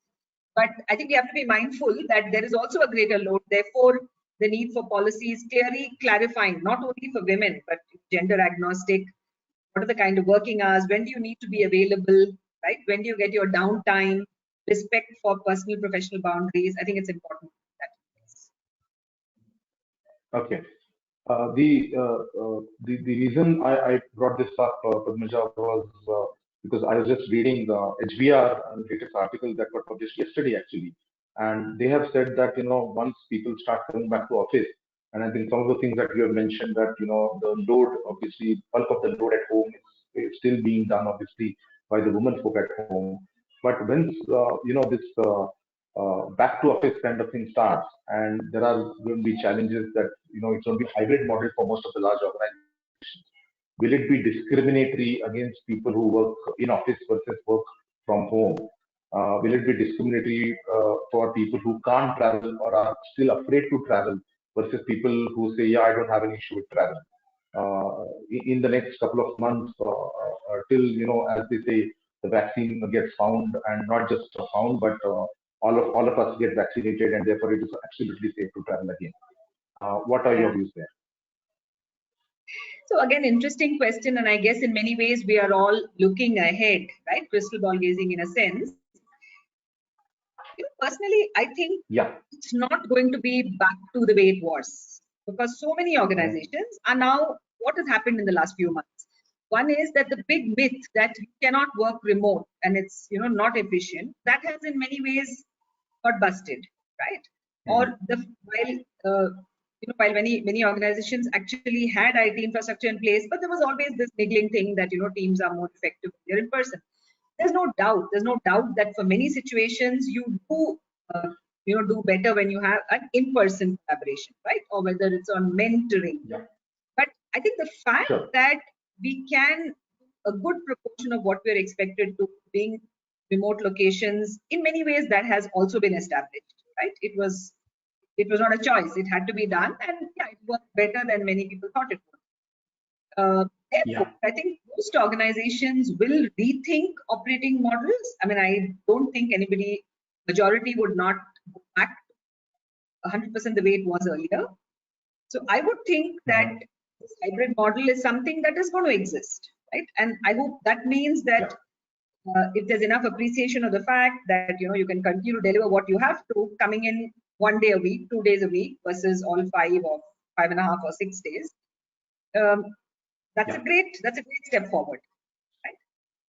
But I think we have to be mindful that there is also a greater load. Therefore, the need for policies clearly clarifying, not only for women, but gender agnostic, what are the kind of working hours, when do you need to be available, right? When do you get your downtime, respect for personal professional boundaries. I think it's important. Okay. The reason I brought this up, Padmaja, was because I was just reading the HBR latest article that got published yesterday, actually, and they have said that once people start coming back to office, and I think some of the things that you have mentioned, that the load, obviously, bulk of the load at home is still being done, obviously, by the women folk at home. But once this back to office kind of thing starts, and there are going to be challenges that it's going to be hybrid model for most of the large organizations. Will it be discriminatory against people who work in office versus work from home? Will it be discriminatory for people who can't travel or are still afraid to travel versus people who say, yeah, I don't have an issue with travel? In the next couple of months, till as they say, the vaccine gets found, and not just found, but all of us get vaccinated, and therefore it is absolutely safe to travel again. What are your views there? So again, interesting question, and I guess in many ways we are all looking ahead, right? Crystal ball gazing in a sense. Personally, I think it's not going to be back to the way it was, because so many organizations are now, what has happened in the last few months? One is that the big myth that you cannot work remote and it's not efficient, that has in many ways got busted, right? Or while many organizations actually had IT infrastructure in place, but there was always this niggling thing that teams are more effective when they're in person. There's no doubt that for many situations you do do better when you have an in-person collaboration, right? Or whether it's on mentoring. But I think the fact that we can, a good proportion of what we're expected to being remote locations, in many ways that has also been established, right? It was not a choice, it had to be done, and it worked better than many people thought it would. Therefore, I think most organizations will rethink operating models. I mean, I don't think majority would not go back 100% the way it was earlier. So I would think that this hybrid model is something that is going to exist, right? And I hope that means that if there's enough appreciation of the fact that you can continue to deliver what you have to, coming in 1 day a week, 2 days a week versus all 5 or 5.5 or 6 days, that's a great step forward, right?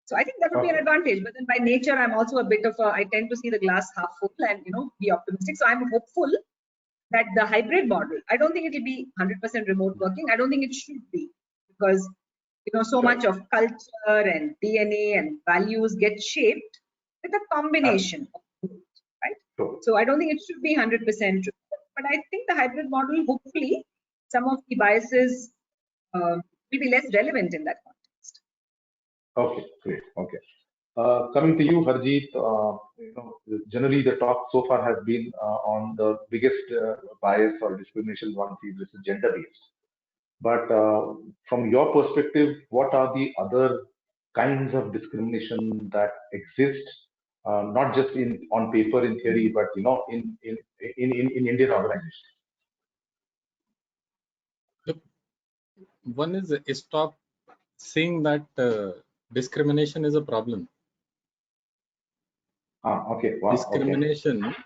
So I think that would be an advantage. But then by nature, I'm also a bit of I tend to see the glass half full and be optimistic. So I'm hopeful that the hybrid model, I don't think it will be 100% remote working. I don't think it should be, because so much of culture and DNA and values get shaped with a combination of both, right? So I don't think it should be 100% remote, but I think the hybrid model, hopefully, some of the biases will be less relevant in that context. Okay, great. Okay. Coming to you, Harjeet, generally the talk so far has been on the biggest bias or discrimination one sees, which is gender-based. But from your perspective, what are the other kinds of discrimination that exist, not just on paper, in theory, but in Indian organizations? Look, one is stop saying that discrimination is a problem. Okay. Wow. Discrimination. Okay.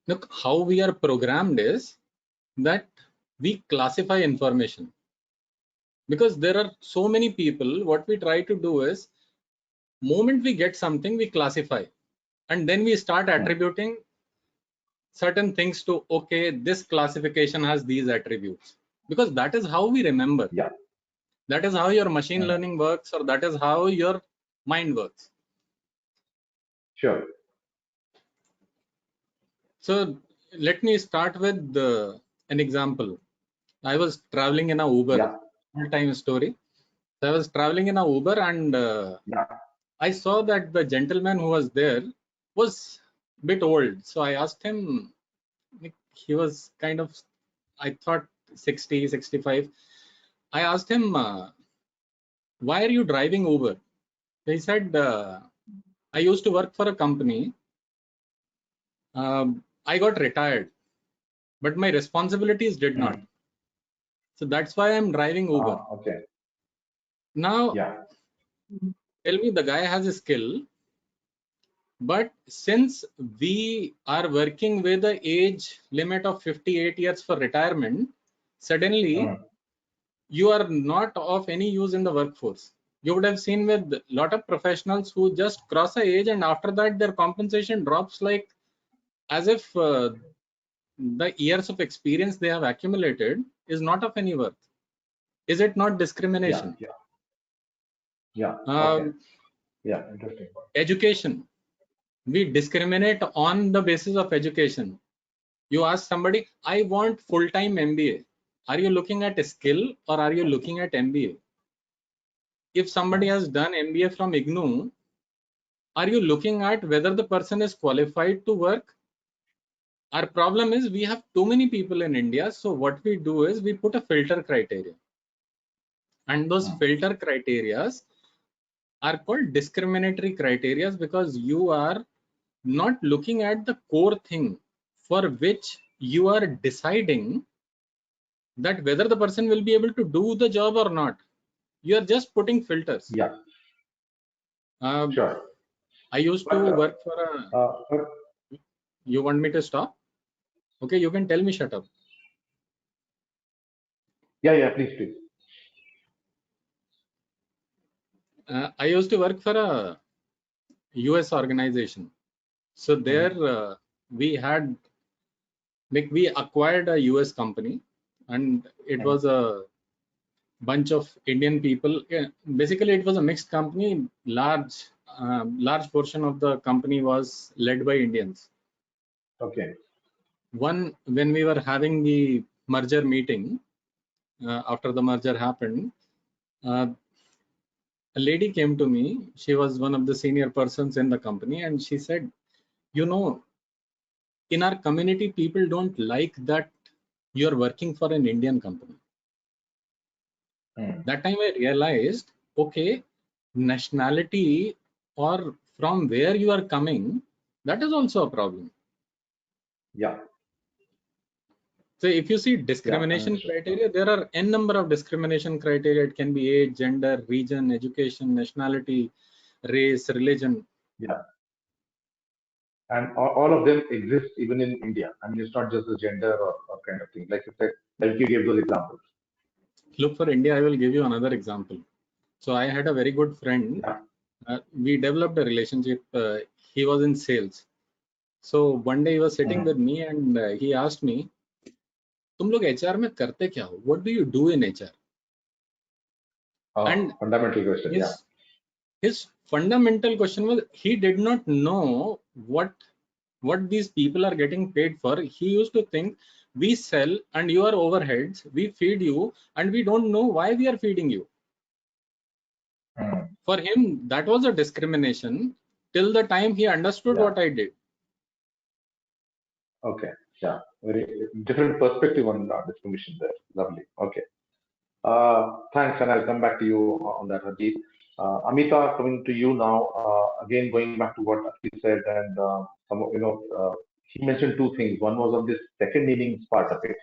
Look, how we are programmed is that we classify information, because there are so many people. What we try to do is, moment we get something, we classify, and then we start attributing certain things to, okay, this classification has these attributes, because that is how we remember. That is how your machine learning works, or that is how your mind works. Sure. So let me start with an example. I was traveling in a Uber, full-time story. So I was traveling in a Uber, and I saw that the gentleman who was there was a bit old. So I asked him, he was kind of, I thought 60, 65. I asked him, why are you driving Uber? He said, I used to work for a company. I got retired, but my responsibilities did not. So that's why I'm driving Uber. Okay. Now, tell me, the guy has a skill, but since we are working with the age limit of 58 years for retirement, suddenly you are not of any use in the workforce. You would have seen with a lot of professionals who just cross the age, and after that their compensation drops, like as if the years of experience they have accumulated is not of any worth. Is it not discrimination? Okay. Interesting. Education. We discriminate on the basis of education. You ask somebody, I want full-time MBA. Are you looking at a skill, or are you looking at MBA? If somebody has done MBA from IGNOU, are you looking at whether the person is qualified to work? Our problem is we have too many people in India. So what we do is we put a filter criteria, and those filter criteria are called discriminatory criteria, because you are not looking at the core thing for which you are deciding that whether the person will be able to do the job or not. You are just putting filters. Yeah. Sure. I used to work for a. You want me to stop? Okay, you can tell me shut up. Yeah, please. I used to work for a US organization. So there we had, like, we acquired a US company, and it was a bunch of Indian people. Yeah, basically, it was a mixed company. Large portion of the company was led by Indians. Okay. When we were having the merger meeting, after the merger happened, a lady came to me. She was one of the senior persons in the company, and she said, you know, in our community, people don't like that you're working for an Indian company. That time I realized, okay, nationality or from where you are coming, that is also a problem. Yeah. So if you see discrimination criteria, there are n number of discrimination criteria. It can be age, gender, region, education, nationality, race, religion. Yeah. And all of them exist even in India. I mean, it's not just the gender or kind of thing. Like you said, like you gave those examples. Look, for India, I will give you another example. So I had a very good friend. Yeah. We developed a relationship. He was in sales. So one day he was sitting with me and he asked me, तुम लोग HR में करते क्या हो? What do you do in HR? And fundamental question. Yeah. His fundamental question was, he did not know what these people are getting paid for. He used to think, we sell and you are overheads, we feed you, and we don't know why we are feeding you. For him, that was a discrimination till the time he understood what I did. Okay. Yeah. Very different perspective on discrimination there. Lovely. Okay. Thanks, and I'll come back to you on that, Harjeet. Amita, coming to you now. Again, going back to what Akil said, and he mentioned two things. One was on this second innings part of it,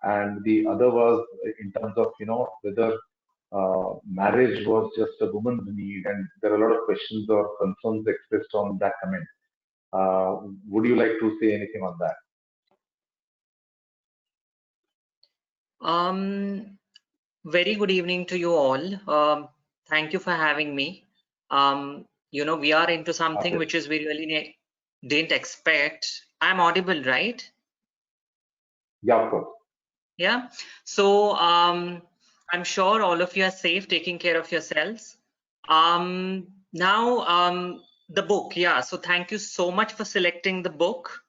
and the other was in terms of whether marriage was just a woman's need, and there are a lot of questions or concerns expressed on that comment. Would you like to say anything on that? Very good evening to you all. Thank you for having me. We are into something which is we really didn't expect. I'm audible, right? Yeah, of course. Yeah. So I'm sure all of you are safe, taking care of yourselves. Now, the book. Yeah. So thank you so much for selecting the book,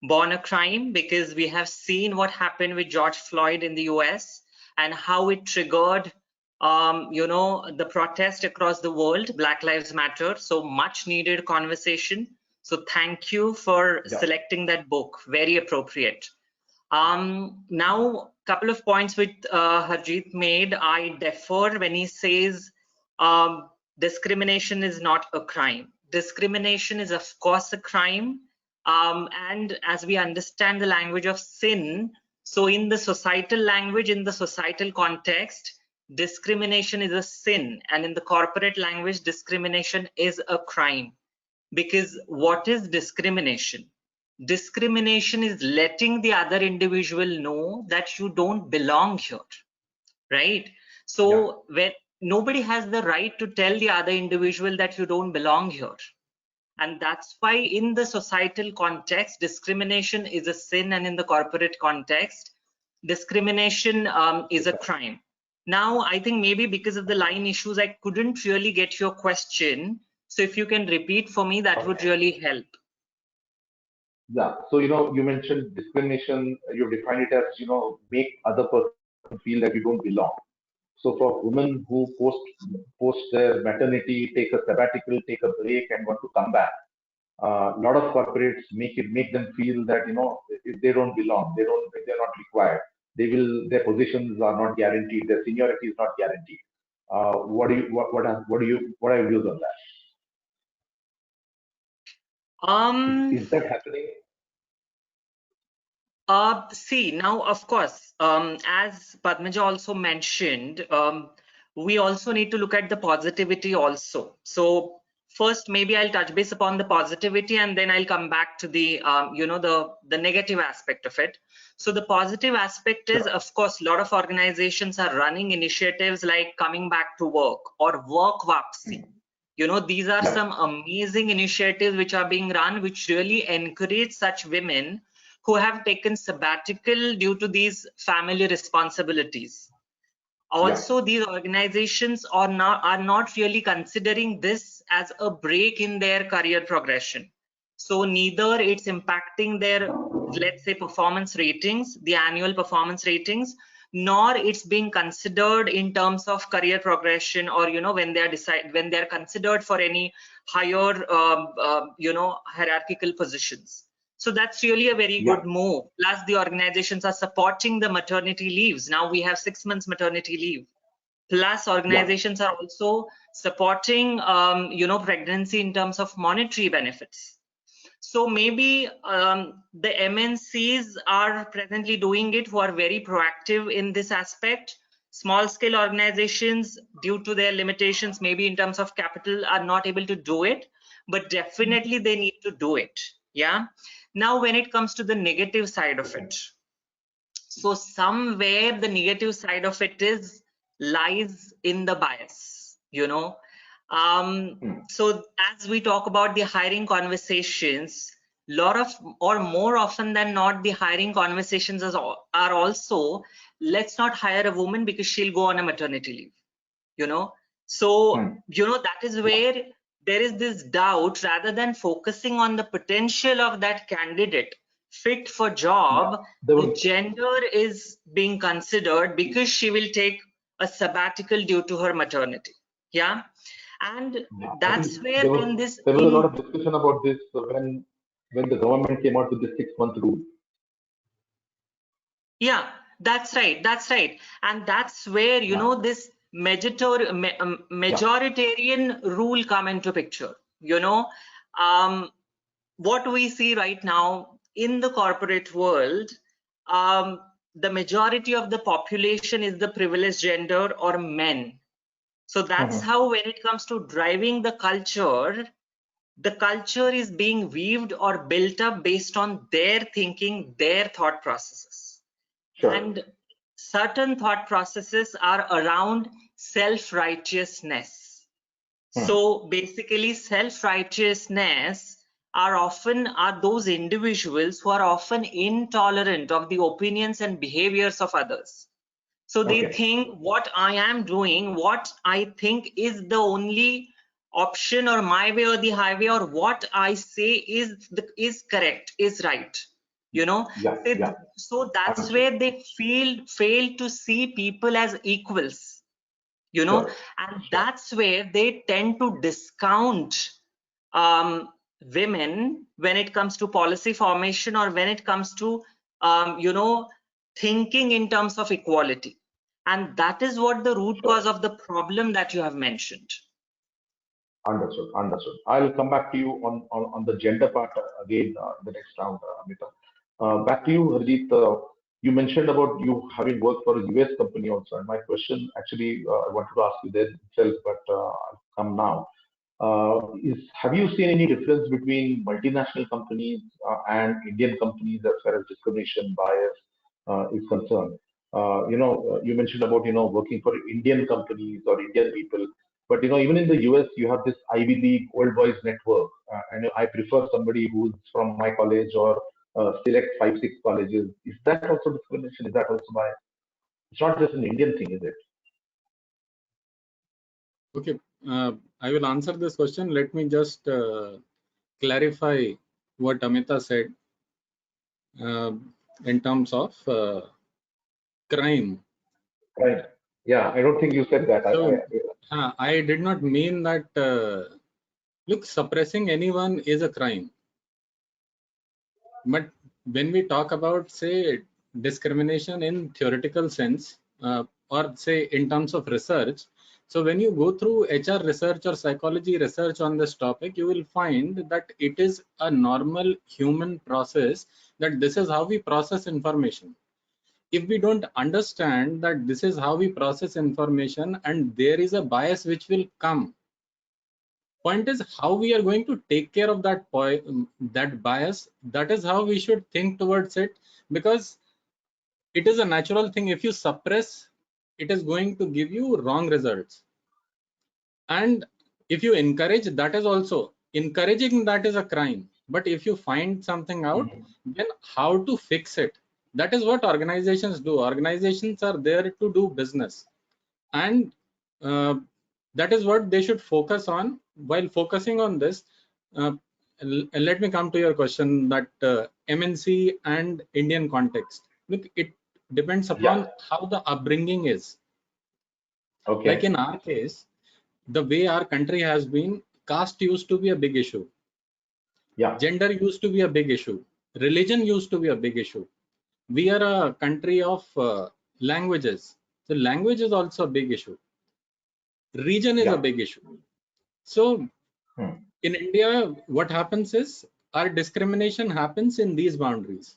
Born a Crime, because we have seen what happened with George Floyd in the US and how it triggered, the protest across the world, Black Lives Matter. So much needed conversation. So thank you for selecting that book. Very appropriate. Now, couple of points which Harjeet made. I defer when he says discrimination is not a crime. Discrimination is of course a crime. And as we understand the language of sin, so in the societal language, in the societal context, discrimination is a sin, and in the corporate language, discrimination is a crime. Because what is discrimination? Discrimination is letting the other individual know that you don't belong here, right? So when nobody has the right to tell the other individual that you don't belong here. And that's why in the societal context, discrimination is a sin, and in the corporate context, discrimination is a crime. Now, I think maybe because of the line issues, I couldn't really get your question. So if you can repeat for me, that would really help. Yeah. So, you mentioned discrimination, you define it as, make other person feel that you don't belong. So for women who post their maternity, take a sabbatical, take a break and want to come back, a lot of corporates make them feel that, they don't belong, they're not required. Their positions are not guaranteed, their seniority is not guaranteed. What are your views on that? Is that happening? See, now, of course, as Padmaja also mentioned, we also need to look at the positivity also. So first, maybe I'll touch base upon the positivity, and then I'll come back to the, the negative aspect of it. So the positive aspect is, of course, a lot of organizations are running initiatives like coming back to work or work vapsi. These are some amazing initiatives which are being run, which really encourage such women who have taken sabbatical due to these family responsibilities. Also, these organizations are not really considering this as a break in their career progression. So neither it's impacting their, let's say, performance ratings, the annual performance ratings, nor it's being considered in terms of career progression, or when they're considered for any higher hierarchical positions. So that's really a very good move. Plus, the organizations are supporting the maternity leaves. Now we have 6 months maternity leave. Plus, organizations are also supporting, pregnancy in terms of monetary benefits. So maybe the MNCs are presently doing it, who are very proactive in this aspect. Small scale organizations, due to their limitations, maybe in terms of capital, are not able to do it, but definitely they need to do it. Yeah. Now, when it comes to the negative side of it, so somewhere the negative side of it lies in the bias, So as we talk about the hiring conversations, or more often than not, the hiring conversations are also, let's not hire a woman because she'll go on a maternity leave, So, that is where there is this doubt, rather than focusing on the potential of that candidate fit for job, the gender is being considered because she will take a sabbatical due to her maternity. Yeah. And that's where then this there was a lot of discussion about this when the government came out with the 6-month rule. Yeah, that's right. That's right. And that's where, this majoritarian rule come into picture. What we see right now in the corporate world, the majority of the population is the privileged gender or men. So that's how, when it comes to driving the culture is being weaved or built up based on their thinking, their thought processes. And certain thought processes are around self-righteousness. So basically, self-righteousness are those individuals who are often intolerant of the opinions and behaviors of others. So they think what I am doing, what I think is the only option, or my way or the highway, or what I say is correct, is right. So that's where they fail to see people as equals, and that's where they tend to discount women when it comes to policy formation, or when it comes to thinking in terms of equality. And that is what the root cause of the problem that you have mentioned. Understood. I'll come back to you on the gender part again the next round, Amita. Back to you, Harjeet. You mentioned about you having worked for a US company also, and my question actually I wanted to ask you there itself, but I'll come now. Have you seen any difference between multinational companies and Indian companies as far as discrimination bias is concerned? You mentioned about working for Indian companies or Indian people, but even in the US you have this Ivy League old boys network, and I prefer somebody who's from my college or select 5-6 colleges. Is that also discrimination? Is that also bias? It's not just an Indian thing, is it? Okay, I will answer this question. Let me just clarify what Amita said in terms of crime. Right. Yeah, I don't think you said that. So, I did not mean that. Look, suppressing anyone is a crime. But when we talk about, say, discrimination in theoretical sense, or say in terms of research, So when you go through HR research or psychology research on this topic, you will find that it is a normal human process, that this is how we process information. If we don't understand that this is how we process information and there is a bias which will come, point is how we are going to take care of that bias. That is how we should think towards it, because it is a natural thing. If you suppress, it is going to give you wrong results. And if you encourage, that is also, encouraging that is a crime. But if you find something out, then how to fix it, that is what organizations do. Organizations are there to do business, and that is what they should focus on. While focusing on this, let me come to your question, that MNC and Indian context. Look, it depends upon how the upbringing is. Okay. Like in our case, the way our country has been, caste used to be a big issue. Gender used to be a big issue. Religion used to be a big issue. We are a country of languages. So language is also a big issue. Region is a big issue. So in India, what happens is our discrimination happens in these boundaries.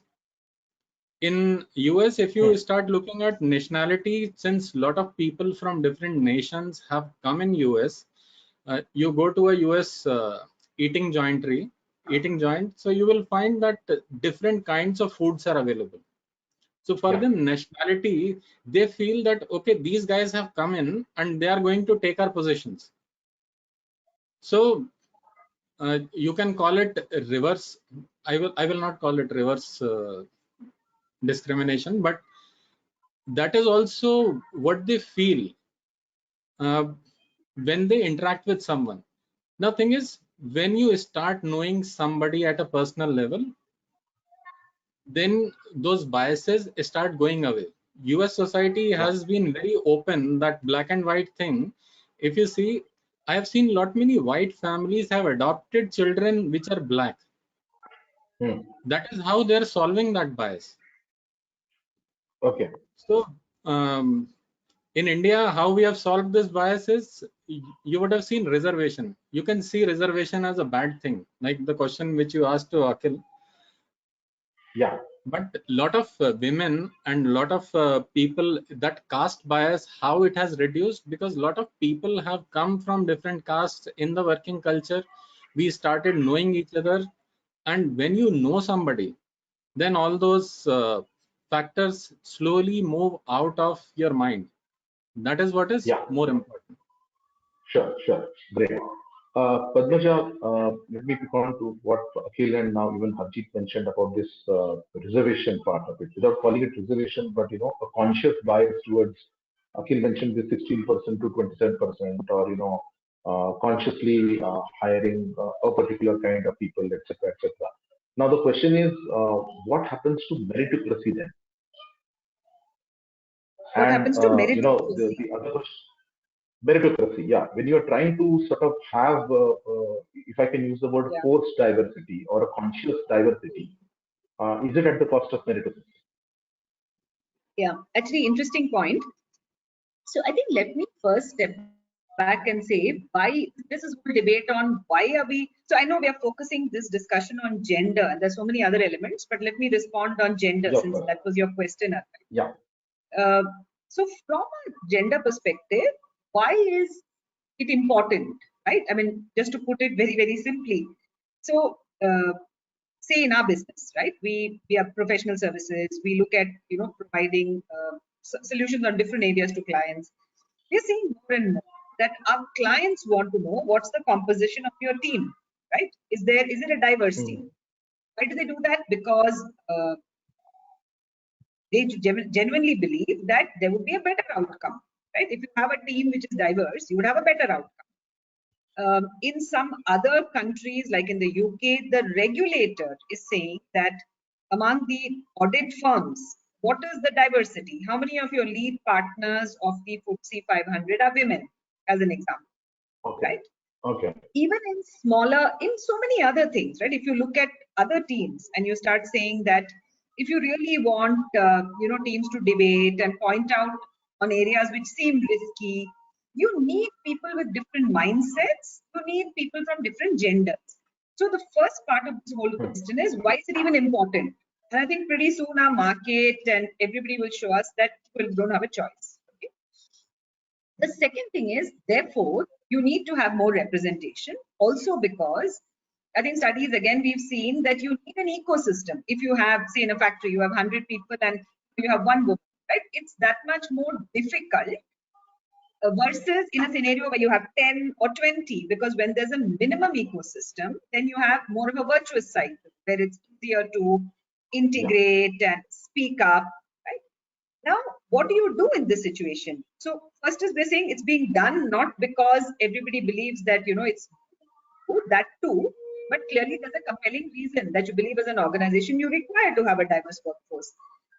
In US, if you start looking at nationality, since a lot of people from different nations have come in US, you go to a US eating joint, so you will find that different kinds of foods are available. So for them, nationality, they feel that, okay, these guys have come in and they are going to take our positions. So you can call it reverse. I will not call it reverse discrimination, but that is also what they feel when they interact with someone. Now, thing is, when you start knowing somebody at a personal level, then those biases start going away. US society has been very open, that black and white thing. If you see, I have seen many white families have adopted children which are black. That is how they're solving that bias. Okay. So in India, how we have solved this bias is, you would have seen reservation. You can see reservation as a bad thing, like the question which you asked to Akil. But a lot of women and a lot of people, that caste bias, how it has reduced, because a lot of people have come from different castes in the working culture. We started knowing each other, and when you know somebody, then all those factors slowly move out of your mind. That is what is more important. Sure. Great. Padmaja, let me pick on to what Akhil and now even Harjeet mentioned about this reservation part of it. Without calling it reservation, but a conscious bias towards, Akhil mentioned this 16% to 27%, or consciously hiring a particular kind of people, etc., etc. Now the question is, what happens to meritocracy then? What happens to meritocracy? The other question. Meritocracy, when you're trying to sort of have, if I can use the word forced diversity or a conscious diversity, is it at the cost of meritocracy? Yeah, actually, interesting point. So I think let me first step back and say why this is a debate on why are we. So I know we are focusing this discussion on gender, and there's so many other elements, but let me respond on gender since that was your question. Yeah. So from a gender perspective, why is it important, right? I mean, just to put it very, very simply. So, say in our business, right? We have professional services. We look at, providing solutions on different areas to clients. We're seeing more and more that our clients want to know what's the composition of your team, right? Is it a diverse team? Why do they do that? Because they genuinely believe that there would be a better outcome, right? If you have a team which is diverse, you would have a better outcome. In some other countries, like in the UK, the regulator is saying that among the audit firms, what is the diversity? How many of your lead partners of the FTSE 500 are women, as an example, right? Okay. Even in so many other things, right? If you look at other teams and you start saying that if you really want, teams to debate and point out on areas which seem risky, you need people with different mindsets, you need people from different genders. So the first part of this whole question is, why is it even important? And I think pretty soon our market and everybody will show us that people don't have a choice. Okay? The second thing is, therefore, you need to have more representation, also because I think studies, again, we've seen that you need an ecosystem. If you have, say, in a factory, you have 100 people and you have one woman, right? It's that much more difficult versus in a scenario where you have 10 or 20, because when there's a minimum ecosystem, then you have more of a virtuous cycle where it's easier to integrate and speak up, right? Now, what do you do in this situation? So first is they're saying it's being done not because everybody believes that, it's good, that too, but clearly there's a compelling reason that you believe as an organization you require to have a diverse workforce.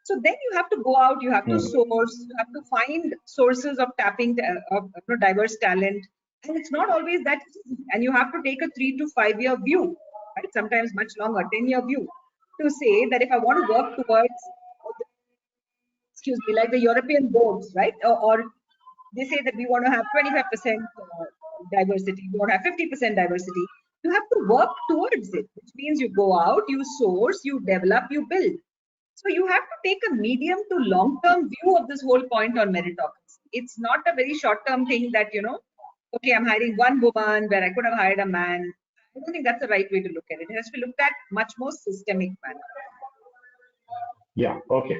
So then you have to go out, you have to source, you have to find sources of tapping of diverse talent, and it's not always that easy. And you have to take a 3 to 5 year view, right? Sometimes much longer, 10-year view, to say that if I want to work towards, excuse me, like the European boards, right? Or they say that we want to have 25% diversity, we want to have 50% diversity. You have to work towards it, which means you go out, you source, you develop, you build. So you have to take a medium to long-term view of this whole point on meritocracy. It's not a very short-term thing that, okay, I'm hiring one woman where I could have hired a man. I don't think that's the right way to look at it. It has to be looked at much more systemic manner. Yeah, okay.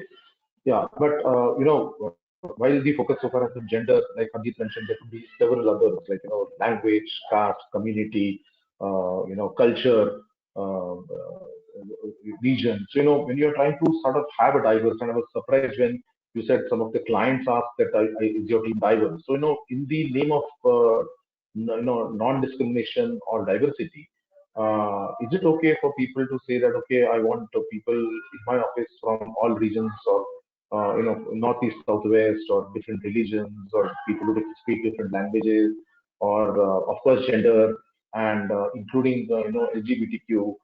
Yeah, but while we focus so far as the gender, like Harjeet mentioned, there could be several others, like language, caste, community, culture, region. So when you're trying to sort of have a diverse, and I was surprised when you said some of the clients asked that is your team diverse. So in the name of non-discrimination or diversity, is it okay for people to say that, okay, I want people in my office from all regions, or northeast, southwest, or different religions, or people who speak different languages, or of course gender, and including LGBTQ?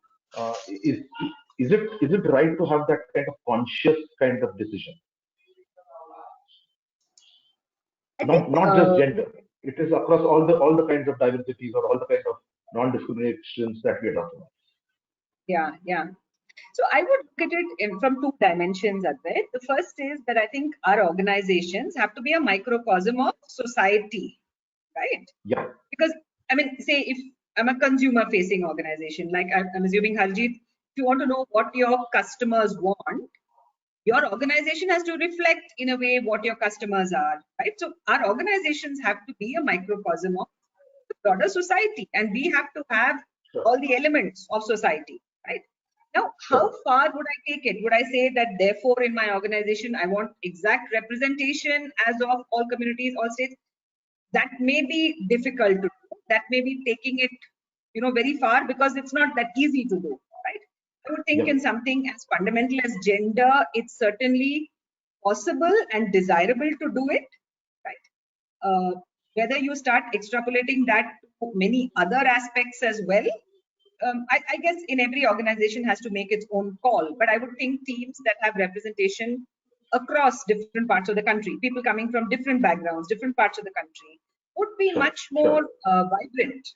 Is it right to have that kind of conscious kind of decision? Not just gender. It is across all the kinds of diversities or all the kinds of non-discriminations that we are talking about. Yeah. So I would look at it from two dimensions, Advait. The first is that I think our organizations have to be a microcosm of society, right? Yeah. Because, I mean, say if I'm a consumer-facing organization, like I'm assuming, Harjeet, if you want to know what your customers want, your organization has to reflect in a way what your customers are, right? So our organizations have to be a microcosm of the broader society, and we have to have all the elements of society, right? Now, how far would I take it? Would I say that therefore in my organization, I want exact representation as of all communities, all states? That may be difficult to do. That may be taking it, very far, because it's not that easy to do, right? I would think in something as fundamental as gender, it's certainly possible and desirable to do it, right? Whether you start extrapolating that to many other aspects as well, I guess in every organization has to make its own call. But I would think teams that have representation across different parts of the country, people coming from different backgrounds, different parts of the country, would be much more vibrant,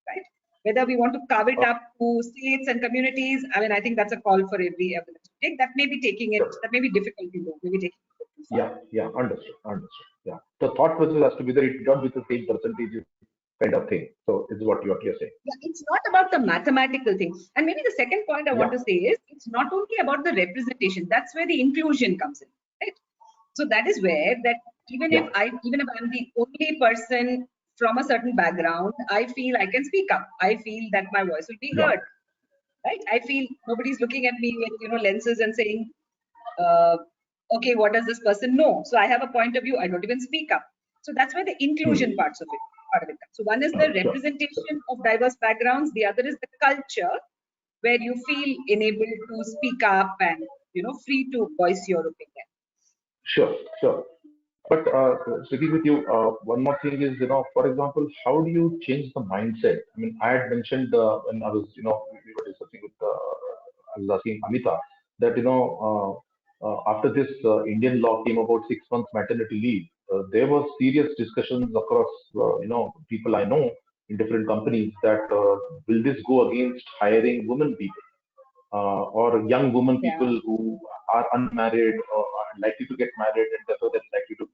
right? Whether we want to carve it up to states and communities, I mean, I think that's a call for every evidence to take. That may be taking it, that may be difficult to do, maybe taking it too far. Yeah, understood. Yeah, the thought process has to be there. It not with the same percentages kind of thing. So is what you're saying. Yeah, it's not about the mathematical thing. And maybe the second point I want to say is, it's not only about the representation. That's where the inclusion comes in, right? So that is where that even if I'm the only person from a certain background, I feel I can speak up. I feel that my voice will be heard, right? I feel nobody's looking at me with lenses and saying, okay, what does this person know? So I have a point of view. I don't even speak up. So that's where the inclusion part of it. So one is the representation of diverse backgrounds. The other is the culture where you feel enabled to speak up and free to voice your opinion. Sure. But speaking with you, one more thing is, for example, how do you change the mindset? I mean, I had mentioned when I was, we were discussing with, I was asking Amita that, after this Indian law came about, 6 months maternity leave, there were serious discussions across, people I know in different companies that will this go against hiring women people or young women people who are unmarried or are likely to get married and therefore they're likely to,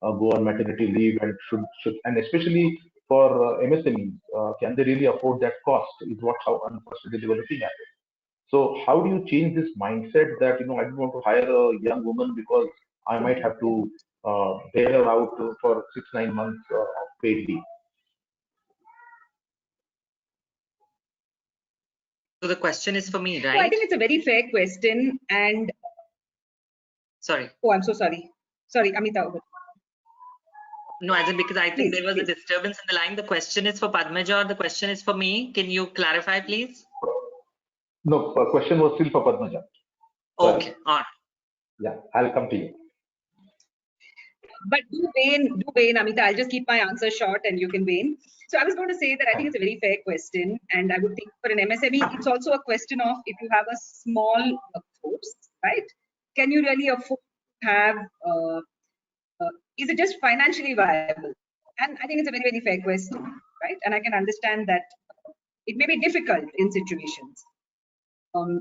go on maternity leave and should and especially for MSMEs, can they really afford that cost? Is how unfortunately they were looking at it. So how do you change this mindset that I don't want to hire a young woman because I might have to bail her out for 6-9 months of paid leave? So the question is for me, right? So I think it's a very fair question. And sorry. Oh, I'm so sorry. Sorry, Amita. No, as in because I think Please, there was a disturbance in the line. The question is for Padmaja or the question is for me. Can you clarify, please? No, the question was still for Padmaja. Okay, all right. Yeah, I'll come to you. But do Wayne, Amita. I'll just keep my answer short and you can Wayne. So I was going to say that I think it's a very fair question. And I would think for an MSME, it's also a question of if you have a small workforce, right? Can you really afford to have, is it just financially viable? And I think it's a very, very fair question, right? And I can understand that it may be difficult in situations.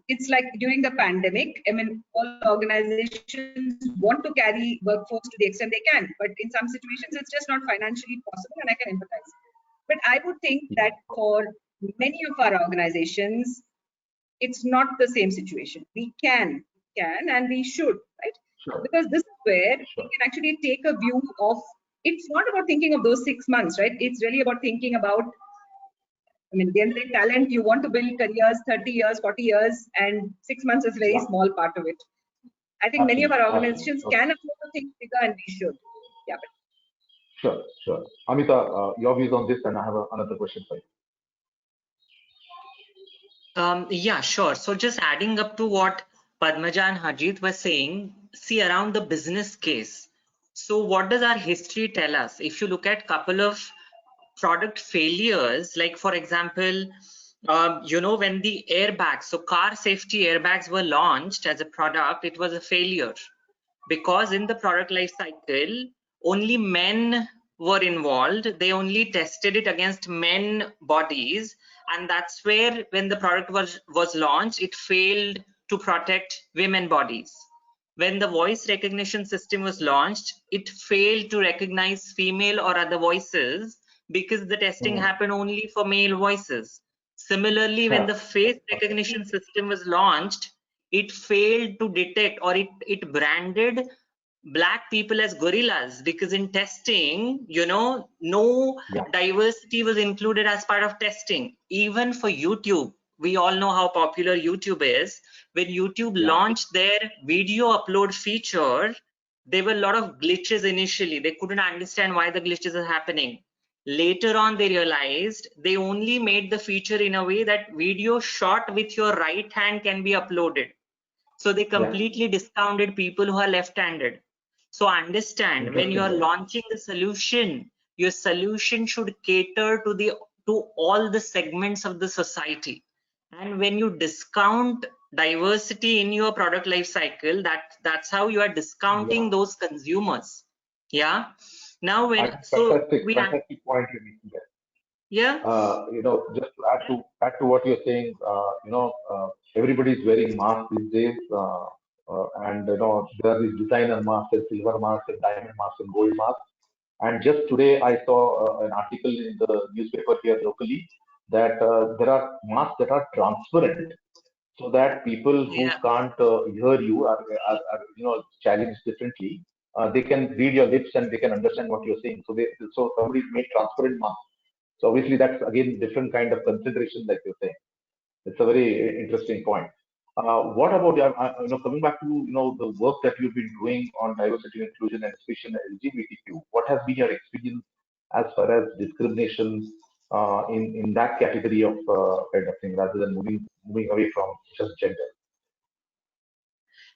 It's like during the pandemic, I mean, all organizations want to carry workforce to the extent they can, but in some situations, it's just not financially possible, and I can empathize. But I would think that for many of our organizations, it's not the same situation. We can and we should, right? Sure. Because this is where we can actually take a view of, it's not about thinking of those 6 months, right? It's really about thinking about, I mean, the entire talent, you want to build careers 30 years, 40 years, and 6 months is a very small part of it. I think many of our organizations can afford to think bigger, and we should. Yeah. Sure. Amita, your views on this, and I have another question for you. Yeah, sure. So just adding up to what Padmaja and Harjeet were saying, see around the business case. So what does our history tell us? If you look at couple of product failures, like for example, when the airbags, so car safety airbags were launched as a product, it was a failure because in the product life cycle, only men were involved. They only tested it against men bodies, and that's where when the product was launched, it failed to protect women bodies. When the voice recognition system was launched, it failed to recognize female or other voices because the testing happened only for male voices. Similarly, when the face recognition system was launched, it failed to detect, or it branded black people as gorillas because in testing, no diversity was included as part of testing. Even for YouTube, we all know how popular YouTube is. When YouTube launched their video upload feature, there were a lot of glitches initially. They couldn't understand why the glitches are happening. Later on, they realized they only made the feature in a way that video shot with your right hand can be uploaded. So they completely discounted people who are left-handed. So understand, when you are launching the solution, your solution should cater to all the segments of the society. And when you discount diversity in your product life cycle, that's how you are discounting those consumers. Yeah. Now fantastic point you're making there. Yeah. Just to add to what you're saying, everybody's wearing masks these days, and there are these designer masks and silver masks and diamond masks and gold masks. And just today, I saw an article in the newspaper here locally that there are masks that are transparent, so that people who can't hear you are challenged differently. They can read your lips and they can understand what you're saying. So somebody made transparent masks. So obviously that's again different kind of consideration, like you're saying. It's a very interesting point. What about coming back to the work that you've been doing on diversity and inclusion and especially LGBTQ? What has been your experience as far as discrimination in that category of kind of thing, rather than moving away from just gender?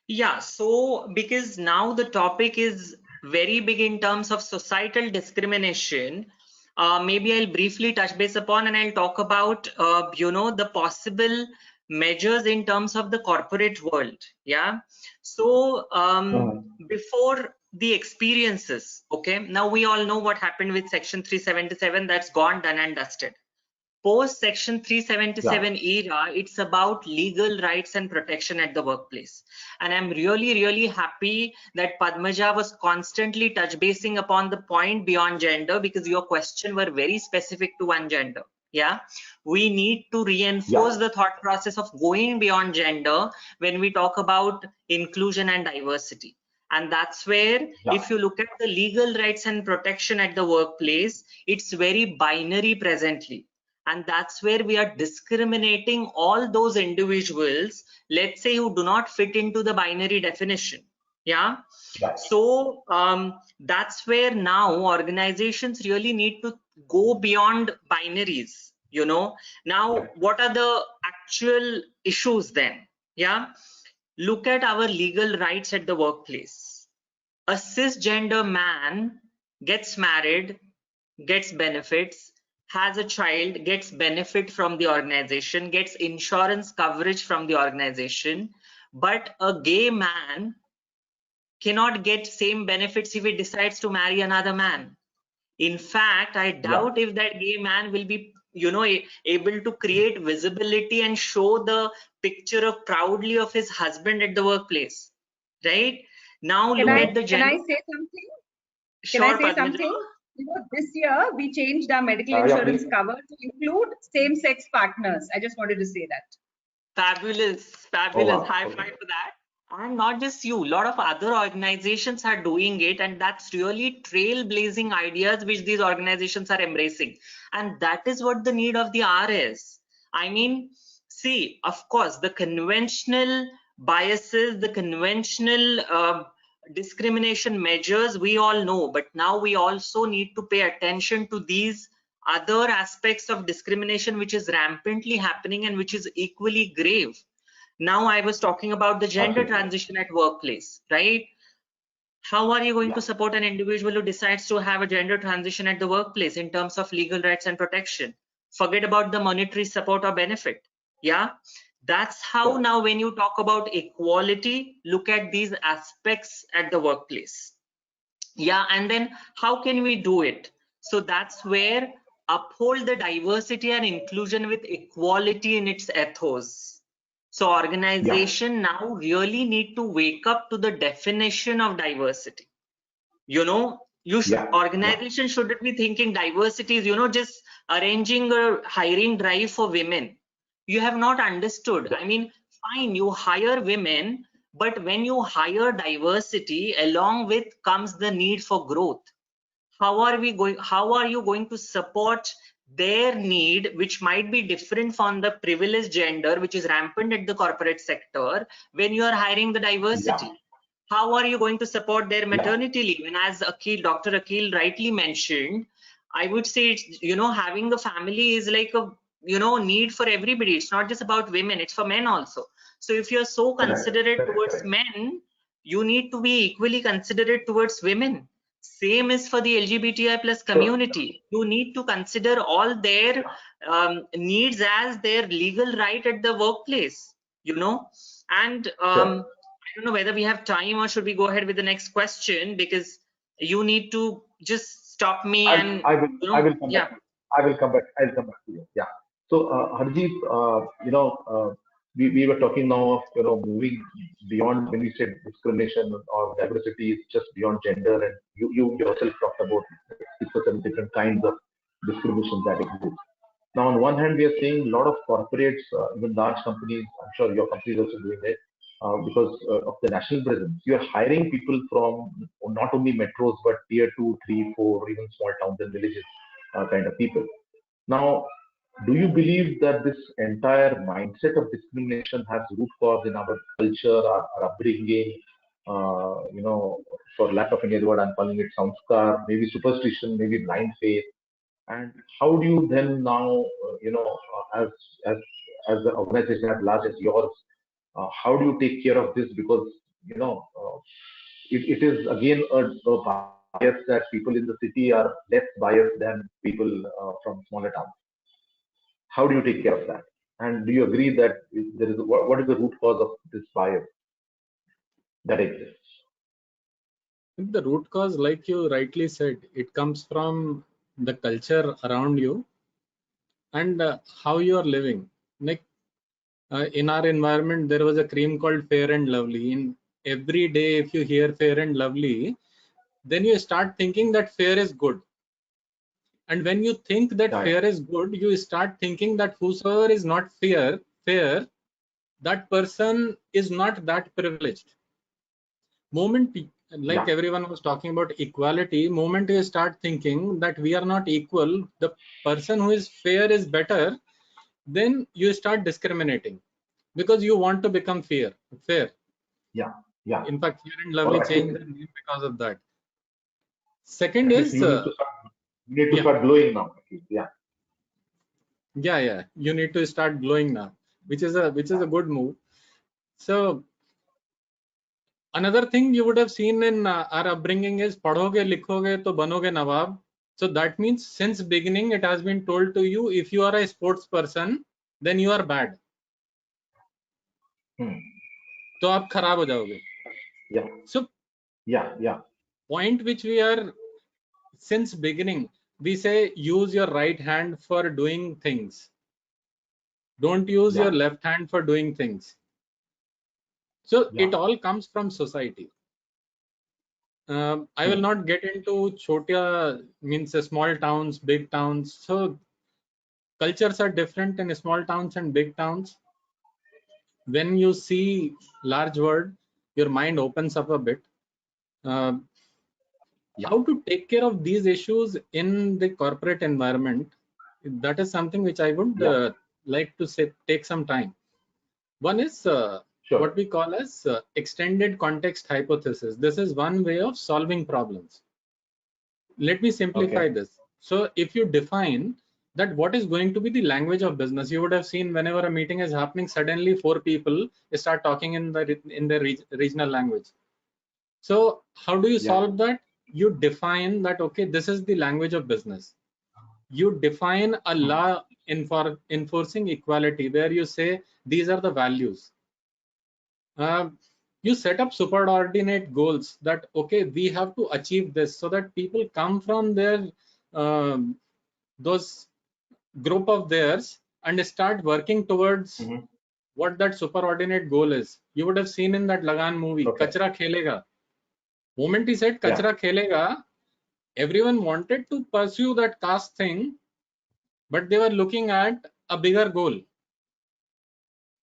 Yeah, so because now the topic is very big in terms of societal discrimination, maybe I'll briefly touch base upon and I'll talk about the possible measures in terms of the corporate world. Yeah, so before the experiences. Okay, now we all know what happened with section 377. That's gone, done and dusted. Post section 377 era, it's about legal rights and protection at the workplace. And I'm really happy that Padmaja was constantly touch basing upon the point beyond gender, because your question were very specific to one gender. Yeah, we need to reinforce the thought process of going beyond gender when we talk about inclusion and diversity. And that's where, if you look at the legal rights and protection at the workplace, it's very binary presently. And that's where we are discriminating all those individuals, let's say, who do not fit into the binary definition. Yeah. So that's where now organizations really need to go beyond binaries. You know, now what are the actual issues then? Yeah. Look at our legal rights at the workplace. A cisgender man gets married, gets benefits, has a child, gets benefit from the organization, gets insurance coverage from the organization, but a gay man cannot get same benefits if he decides to marry another man. In fact, I doubt if that gay man will be, you know, able to create visibility and show the picture of proudly of his husband at the workplace, right? Now look at the gender. Can I say something? Sure, Can I say something? You know, this year we changed our medical insurance cover to include same-sex partners. I just wanted to say that. Fabulous, fabulous. High five for that. And not just you, a lot of other organizations are doing it, and that's really trailblazing ideas which these organizations are embracing. And that is what the need of the hour is. I mean, see, of course, the conventional biases, the conventional discrimination measures, we all know, but now we also need to pay attention to these other aspects of discrimination which is rampantly happening and which is equally grave. Now I was talking about the gender transition at workplace, right? How are you going to support an individual who decides to have a gender transition at the workplace in terms of legal rights and protection? Forget about the monetary support or benefit. Yeah, that's how now when you talk about equality, look at these aspects at the workplace. Yeah, and then how can we do it? So that's where uphold the diversity and inclusion with equality in its ethos. So organization now really need to wake up to the definition of diversity. You know, organization shouldn't be thinking diversity is, you know, just arranging a hiring drive for women. You have not understood. I mean, fine, you hire women, but when you hire diversity, along with comes the need for growth. How are you going to support their need, which might be different from the privileged gender, which is rampant at the corporate sector, when you are hiring the diversity? How are you going to support their maternity leave? And as Dr. Aquil rightly mentioned, I would say, it's, you know, having a family is like a, you know, need for everybody. It's not just about women, it's for men also. So if you're so considerate towards men, you need to be equally considerate towards women. Same is for the LGBTI plus community. You need to consider all their needs as their legal right at the workplace, you know. And I don't know whether we have time or should we go ahead with the next question, because you need to just stop me. I will come back. I'll come back to you. Yeah. So Harjeet, you know, we were talking now of, you know, moving beyond when we said discrimination or diversity is just beyond gender, and you yourself talked about 6 or 7 different kinds of discrimination that exist. Now, on one hand, we are seeing a lot of corporates, even large companies. I'm sure your company is also doing it because of the national presence. You are hiring people from not only metros but tier 2, 3, 4, even small towns and villages kind of people. Now, do you believe that this entire mindset of discrimination has root cause in our culture, our upbringing? You know, for lack of any other word, I'm calling it samskar, maybe superstition, maybe blind faith. And how do you then now, you know, as an organization as large as yours, how do you take care of this? Because, you know, it is again a bias that people in the city are less biased than people from smaller towns. How do you take care of that? And do you agree that there is what is the root cause of this bias that exists? The root cause, like you rightly said, it comes from the culture around you and how you are living. Like in our environment, there was a cream called Fair and Lovely. In every day, if you hear Fair and Lovely, then you start thinking that fair is good. And when you think that fair is good, you start thinking that whosoever is not fair, that person is not that privileged. Moment, like everyone was talking about equality, moment you start thinking that we are not equal, the person who is fair is better, then you start discriminating because you want to become fair. Yeah. In fact, Fair and Lovely changed their name because of that. Second is you need to start glowing now. Yeah, you need to start glowing now, which is a good move. So another thing you would have seen in our upbringing is padhoge likhoge to banoge nawab. So that means since beginning it has been told to you, if you are a sports person, then you are bad. तो आप खराब हो जाओगे. So point which we are, since beginning we say use your right hand for doing things, don't use your left hand for doing things. So it all comes from society. I will not get into chotia, means small towns, big towns. So cultures are different in small towns and big towns. When you see large word, your mind opens up a bit. How to take care of these issues in the corporate environment, that is something which I would like to say take some time. One is what we call as extended context hypothesis. This is one way of solving problems. Let me simplify this. So if you define that what is going to be the language of business, you would have seen whenever a meeting is happening, suddenly 4 people start talking in the regional language. So how do you solve that? You define that, okay, this is the language of business. You define a law enforcing equality where you say these are the values. You set up superordinate goals that, okay, we have to achieve this, so that people come from their those group of theirs and start working towards what that superordinate goal is. You would have seen in that Lagan movie, Kachra Khelega. Moment he said Kachra Khelega, everyone wanted to pursue that caste thing, but they were looking at a bigger goal.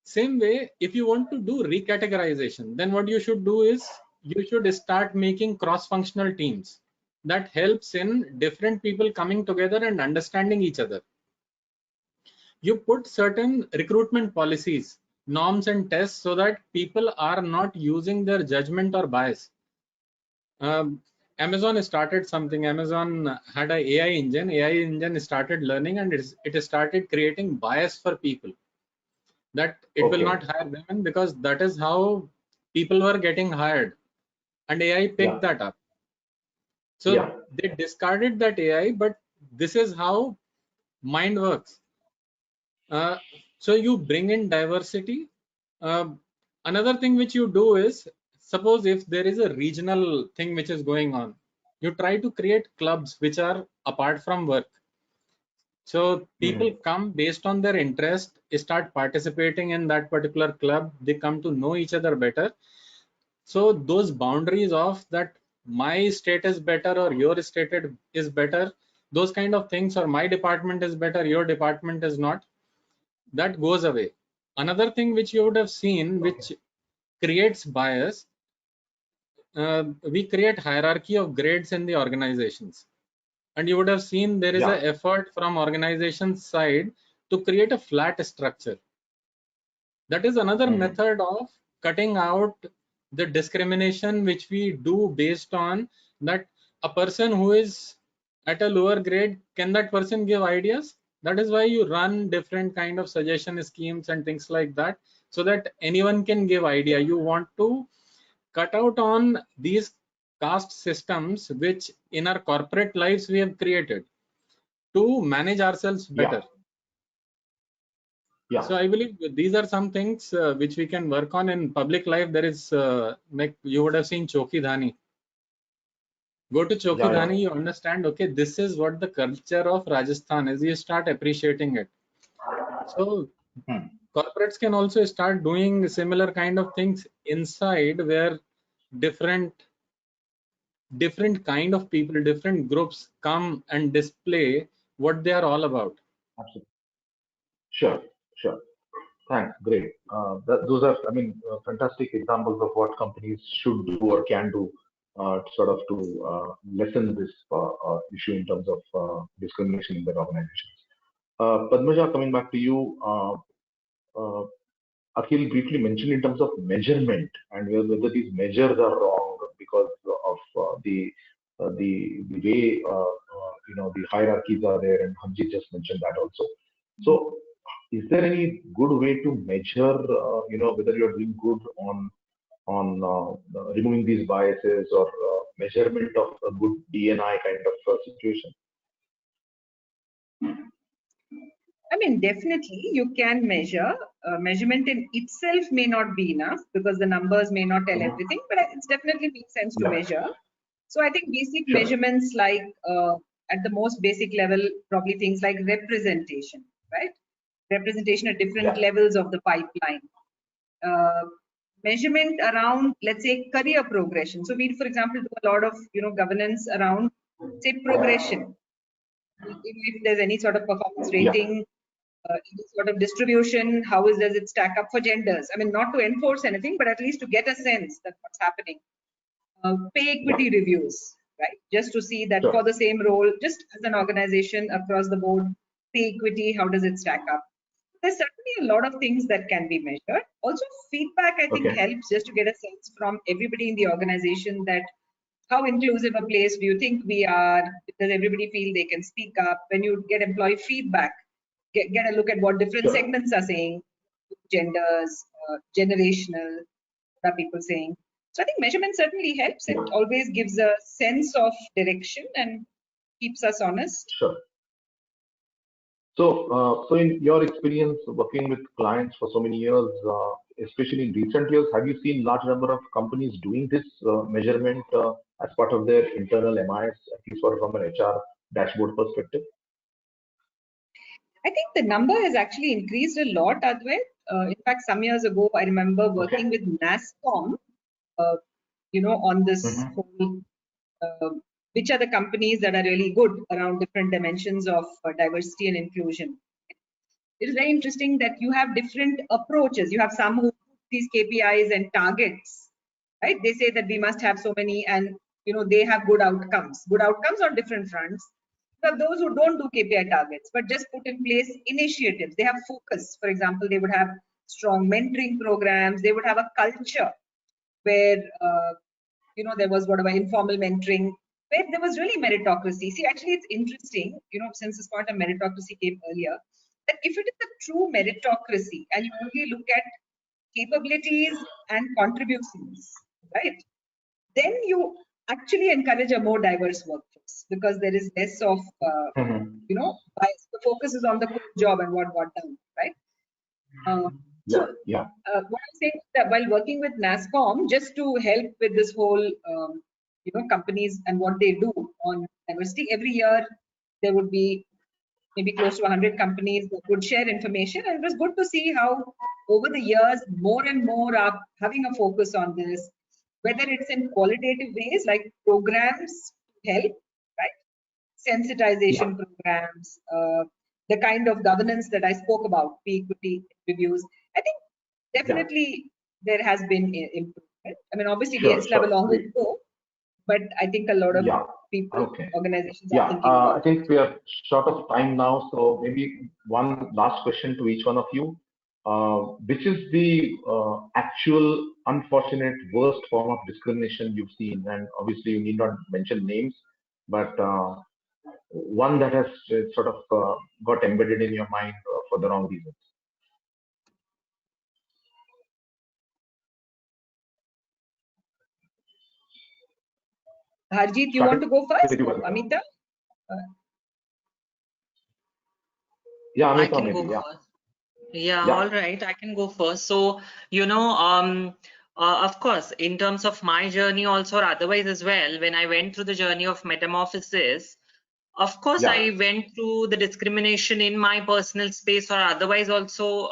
Same way, if you want to do recategorization, then what you should do is you should start making cross-functional teams. That helps in different people coming together and understanding each other. You put certain recruitment policies, norms and tests so that people are not using their judgment or bias. Amazon started something. Amazon had an AI engine. AI engine started learning and it started creating bias for people. That it will not hire women because that is how people were getting hired, and AI picked that up. So they discarded that AI, but this is how mind works. So you bring in diversity. Another thing which you do is, suppose if there is a regional thing which is going on, you try to create clubs which are apart from work. So people come based on their interest, start participating in that particular club. They come to know each other better. So those boundaries of that my state is better or your state is better, those kind of things, or my department is better, your department is not, that goes away. Another thing which you would have seen, which creates bias, we create hierarchy of grades in the organizations. And you would have seen there is an effort from organization side to create a flat structure. That is another method of cutting out the discrimination which we do based on that a person who is at a lower grade, can that person give ideas? That is why you run different kind of suggestion schemes and things like that, so that anyone can give idea. You want to cut out on these caste systems which in our corporate lives we have created to manage ourselves better. So I believe these are some things which we can work on in public life. There is like you would have seen Choki Dhani. Go to Chokidhani, you understand, okay, this is what the culture of Rajasthan is. You start appreciating it. So corporates can also start doing similar kind of things inside, where different kind of people, different groups come and display what they are all about. Absolutely. Sure, sure. Thanks. Great. Those are, I mean, fantastic examples of what companies should do or can do, sort of to lessen this issue in terms of discrimination in their organizations. Padmaja, coming back to you, Akhil briefly mentioned in terms of measurement and whether these measures are wrong because of the way the hierarchies are there, and Harjeet just mentioned that also. So, is there any good way to measure, whether you're doing good on removing these biases or measurement of a good D&I kind of situation? I mean, definitely you can measure. Measurement in itself may not be enough because the numbers may not tell everything, but it definitely makes sense to measure. So I think basic measurements like at the most basic level, probably things like representation, right? Representation at different levels of the pipeline. Measurement around, let's say, career progression. So we, for example, do a lot of governance around, say, progression. If there's any sort of performance rating, any sort of distribution, does it stack up for genders? I mean, not to enforce anything, but at least to get a sense that what's happening. Pay equity reviews, right? Just to see that for the same role, just as an organization across the board, pay equity, how does it stack up? There's certainly a lot of things that can be measured. Also, feedback, I think, helps just to get a sense from everybody in the organization that how inclusive a place do you think we are? Does everybody feel they can speak up? When you get employee feedback, get a look at what different segments are saying, genders, generational, what are people saying? So I think measurement certainly helps. It always gives a sense of direction and keeps us honest. Sure. So in your experience working with clients for so many years, especially in recent years, have you seen large number of companies doing this measurement as part of their internal MIS, at least from an HR dashboard perspective? I think the number has actually increased a lot, Advait. In fact, some years ago, I remember working with NASSCOM, on this whole, which are the companies that are really good around different dimensions of diversity and inclusion. It is very interesting that you have different approaches. You have some who put these KPIs and targets, right? They say that we must have so many, and they have good outcomes on different fronts. You have those who don't do KPI targets, but just put in place initiatives. They have focus. For example, they would have strong mentoring programs. They would have a culture where, there was informal mentoring, where there was really meritocracy. See, actually, it's interesting, since this point of meritocracy came earlier, that if it is a true meritocracy and you only look at capabilities and contributions, right, then you actually encourage a more diverse workforce because there is less of, bias. The focus is on the good job and what got done, right? What I'm saying is that while working with NASSCOM, just to help with this whole, companies and what they do on diversity, every year there would be maybe close to 100 companies that would share information. And it was good to see how over the years, more and more are having a focus on this, whether it's in qualitative ways like programs to help, right? Sensitization programs, the kind of governance that I spoke about, pay equity reviews. I think definitely there has been improvement. I mean, obviously we still have a long way to go, but I think a lot of people, organizations are thinking about I think we are short of time now, so maybe one last question to each one of you. Which is the actual unfortunate worst form of discrimination you've seen? And obviously you need not mention names, but one that has sort of got embedded in your mind for the wrong reasons. Harjeet, you want to go first? Amita? Yeah, Amita, I can go first. Yeah, all right, I can go first. So, Of course, in terms of my journey also, or otherwise as well, when I went through the journey of metamorphosis, of course, I went through the discrimination in my personal space or otherwise also,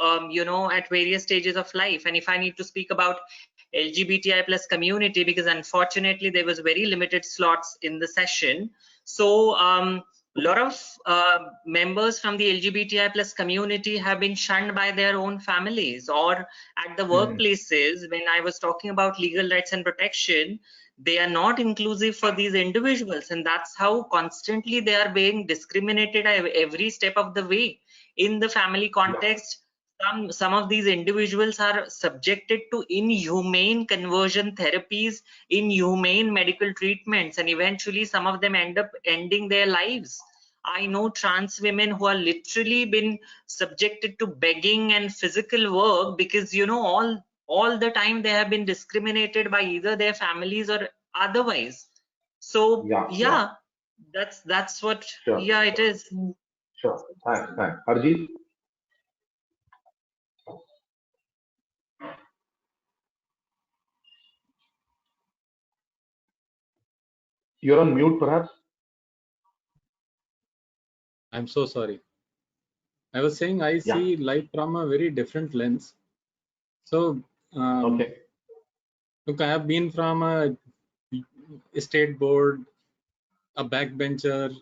at various stages of life. And if I need to speak about LGBTI plus community, because unfortunately there was very limited slots in the session. So a lot of members from the LGBTI plus community have been shunned by their own families, or at the workplaces. When I was talking about legal rights and protection, they are not inclusive for these individuals, and that's how constantly they are being discriminated at every step of the way. In the family context, some of these individuals are subjected to inhumane conversion therapies, inhumane medical treatments, and eventually some of them end up ending their lives. I know trans women who are literally been subjected to begging and physical work because all the time they have been discriminated by either their families or otherwise. So yeah. That's what it is. Sure. Thanks. Harjeet? You're on mute, perhaps? I'm so sorry. I was saying I see life from a very different lens. So, look, I have been from a state board, a backbencher.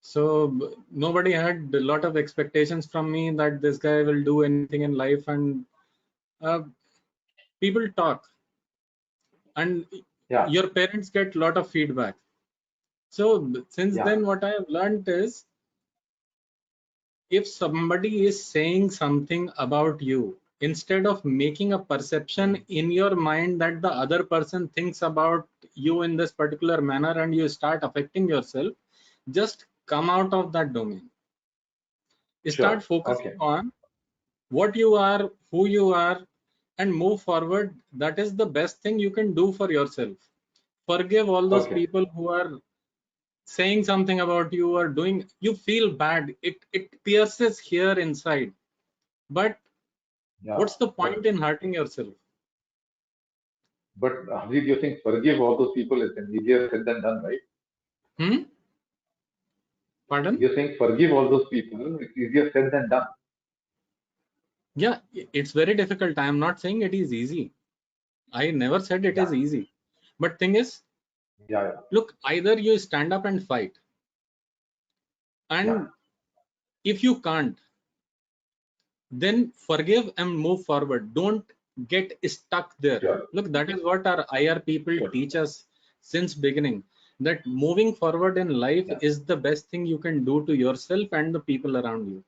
So nobody had a lot of expectations from me that this guy will do anything in life, and people talk, and your parents get a lot of feedback. So since then, what I have learned is, if somebody is saying something about you, instead of making a perception in your mind that the other person thinks about you in this particular manner and you start affecting yourself, just come out of that domain. Start focusing on what you are, who you are, and move forward. That is the best thing you can do for yourself. Forgive all those people who are saying something about you or doing, you feel bad. It pierces here inside. But what's the point in hurting yourself? But Harjeet, you think forgive all those people is easier said than done, right? Pardon? You're saying forgive all those people, it's easier said than done. Yeah, it's very difficult. I am not saying it is easy. I never said it is easy. But thing is, look, either you stand up and fight. And if you can't, then forgive and move forward. Don't get stuck there. Look, that is what our IR people teach us since beginning, that moving forward in life is the best thing you can do to yourself and the people around you.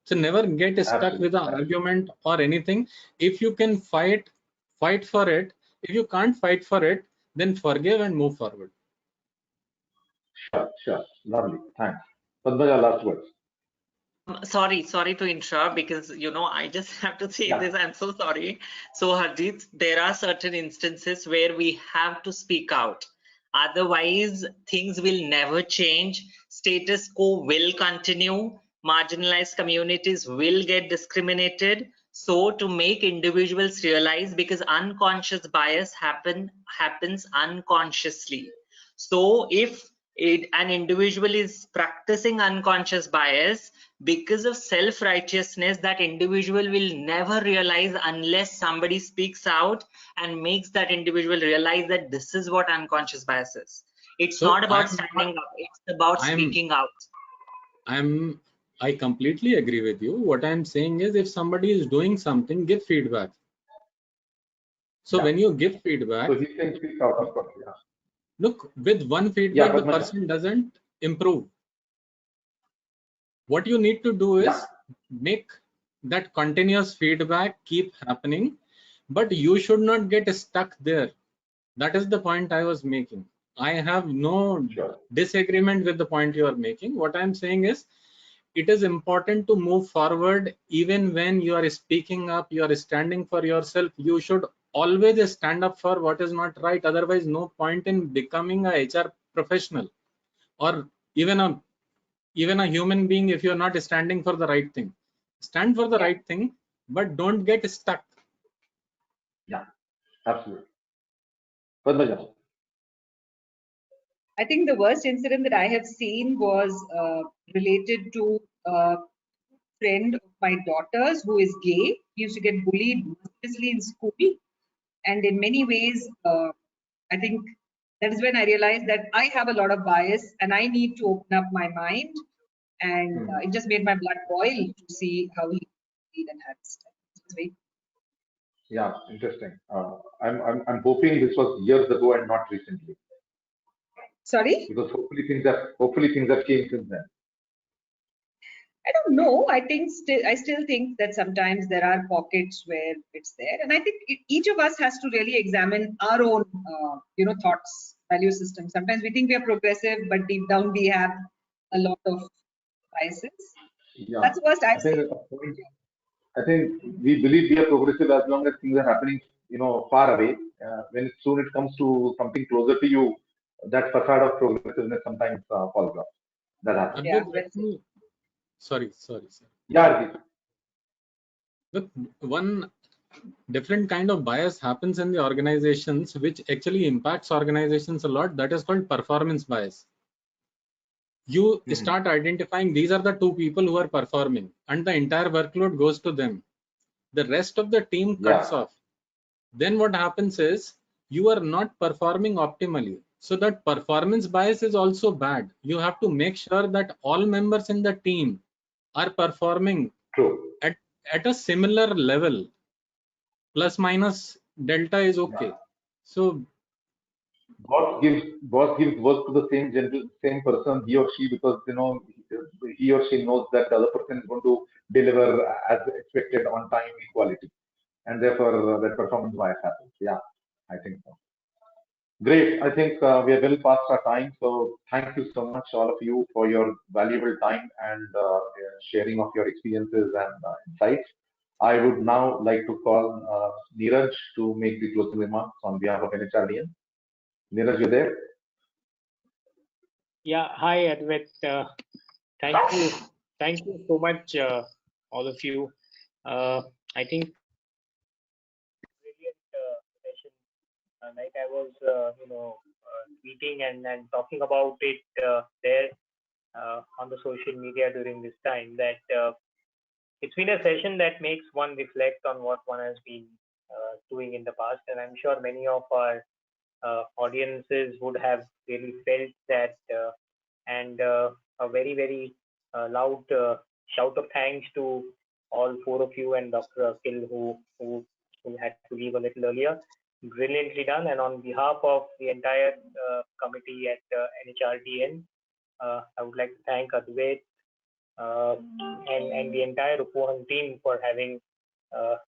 So never get stuck with an argument or anything. If you can fight for it. If you can't fight for it, then forgive and move forward. Sure. Lovely. Thanks. Padmaja, last words. Sorry to interrupt, because I just have to say this. I'm so sorry. So Harjeet, there are certain instances where we have to speak out. Otherwise, things will never change. Status quo will continue. Marginalized communities will get discriminated. So to make individuals realize, because unconscious bias happens unconsciously. So if an individual is practicing unconscious bias, because of self-righteousness, that individual will never realize unless somebody speaks out and makes that individual realize that this is what unconscious bias is. It's not about standing up, it's about speaking out. I completely agree with you. What I'm saying is, if somebody is doing something, give feedback. So when you give feedback, so he can speak out, of course. Look, with one feedback, the person doesn't improve. What you need to do is make that continuous feedback keep happening, but you should not get stuck there. That is the point I was making. I have no disagreement with the point you are making. What I'm saying is, it is important to move forward. Even when you are speaking up, you are standing for yourself, you should always stand up for what is not right. Otherwise, no point in becoming a HR professional or even a human being if you're not standing for the right thing. Stand for the right thing, but don't get stuck. Yeah, absolutely. Padmaja. I think the worst incident that I have seen was related to a friend of my daughter's who is gay. He used to get bullied mercilessly in school. And in many ways, I think that is when I realized that I have a lot of bias and I need to open up my mind. And it just made my blood boil to see how he did and had this time. Yeah, interesting. I'm hoping this was years ago and not recently. Sorry? Because hopefully things have changed since then. I don't know. I still think that sometimes there are pockets where it's there, and I think each of us has to really examine our own, thoughts, value system. Sometimes we think we are progressive, but deep down we have a lot of biases. Yeah, That's the worst I've seen. I think we believe we are progressive as long as things are happening, far away. When soon it comes to something closer to you, that facade of progressiveness sometimes falls off. That happens. Yeah, Sorry. Yeah, Harjeet. Look, one different kind of bias happens in the organizations which actually impacts organizations a lot. That is called performance bias. You start identifying these are the two people who are performing and the entire workload goes to them. The rest of the team cuts off. Then what happens is you are not performing optimally. So that performance bias is also bad. You have to make sure that all members in the team are performing at a similar level. Plus minus delta is okay. So boss gives work to the same person, he or she, because he or she knows that the other person is going to deliver as expected on time, equality, and therefore that performance bias happens. Yeah, I think so. Great. I think we are well past our time. So thank you so much, all of you, for your valuable time and sharing of your experiences and insights. I would now like to call Neeraj to make the closing remarks on behalf of NHRDN. Neeraj, you there? Yeah. Hi, Advait. Thank you so much, all of you. I think brilliant session. Like I was, tweeting and talking about it there on the social media during this time, that it's been a session that makes one reflect on what one has been doing in the past, and I'm sure many of our audiences would have really felt that, and a very, very loud shout of thanks to all four of you and Dr. Aquil, who had to leave a little earlier. Brilliantly done, and on behalf of the entire committee at NHRDN, I would like to thank Advait and the entire Upohan team for having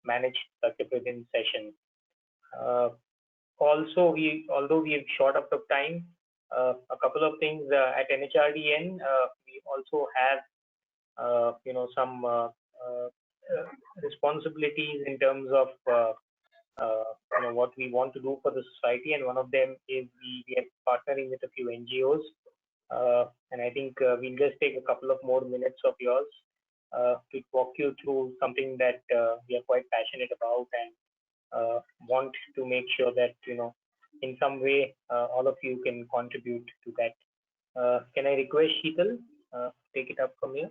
managed such a brilliant session. Also, although we've short up of time, a couple of things at NHRDN, we also have some responsibilities in terms of what we want to do for the society, and one of them is we are partnering with a few NGOs, and I think we'll just take a couple of more minutes of yours to walk you through something that we are quite passionate about and want to make sure that in some way all of you can contribute to that. Can I request Sheetal take it up from here?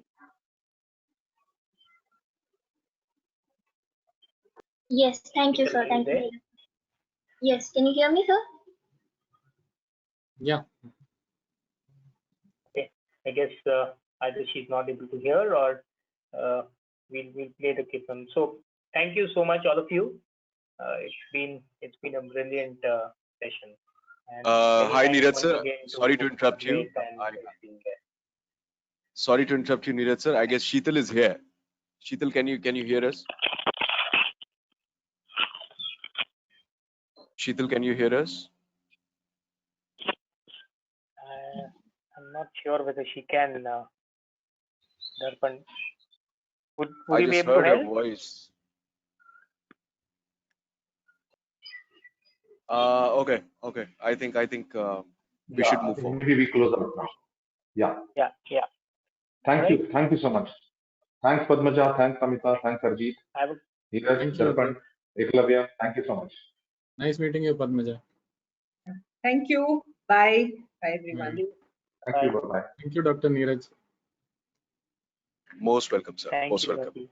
Yes, thank you, sir. Thank you. Yes, can you hear me, sir? Yeah. Okay, I guess either she's not able to hear or we'll play the kitten. So thank you so much, all of you. It's been a brilliant session. Hi, Neeraj sir. Sorry to interrupt you. Sorry to interrupt you, Neeraj sir. I guess Sheetal is here. Sheetal, can you hear us? Sheetal, can you hear us? I'm not sure whether she can. Darpan, would you be able to help? I just heard her voice. Okay. I think we should move forward. Maybe we close out now. Yeah. Thank you so much. Thanks, Padmaja. Thanks, Amita. Thanks, Harjeet. Neeraj, Darpan. Eklavya, thank you so much. Nice meeting you, Padmaja. Thank you. Bye. Bye, everyone. Thank you. Bye-bye. Thank you, Dr. Neeraj. Most welcome, sir. Thank Most you, welcome. Ravi.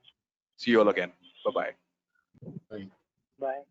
See you all again. Bye-bye. Bye. Bye.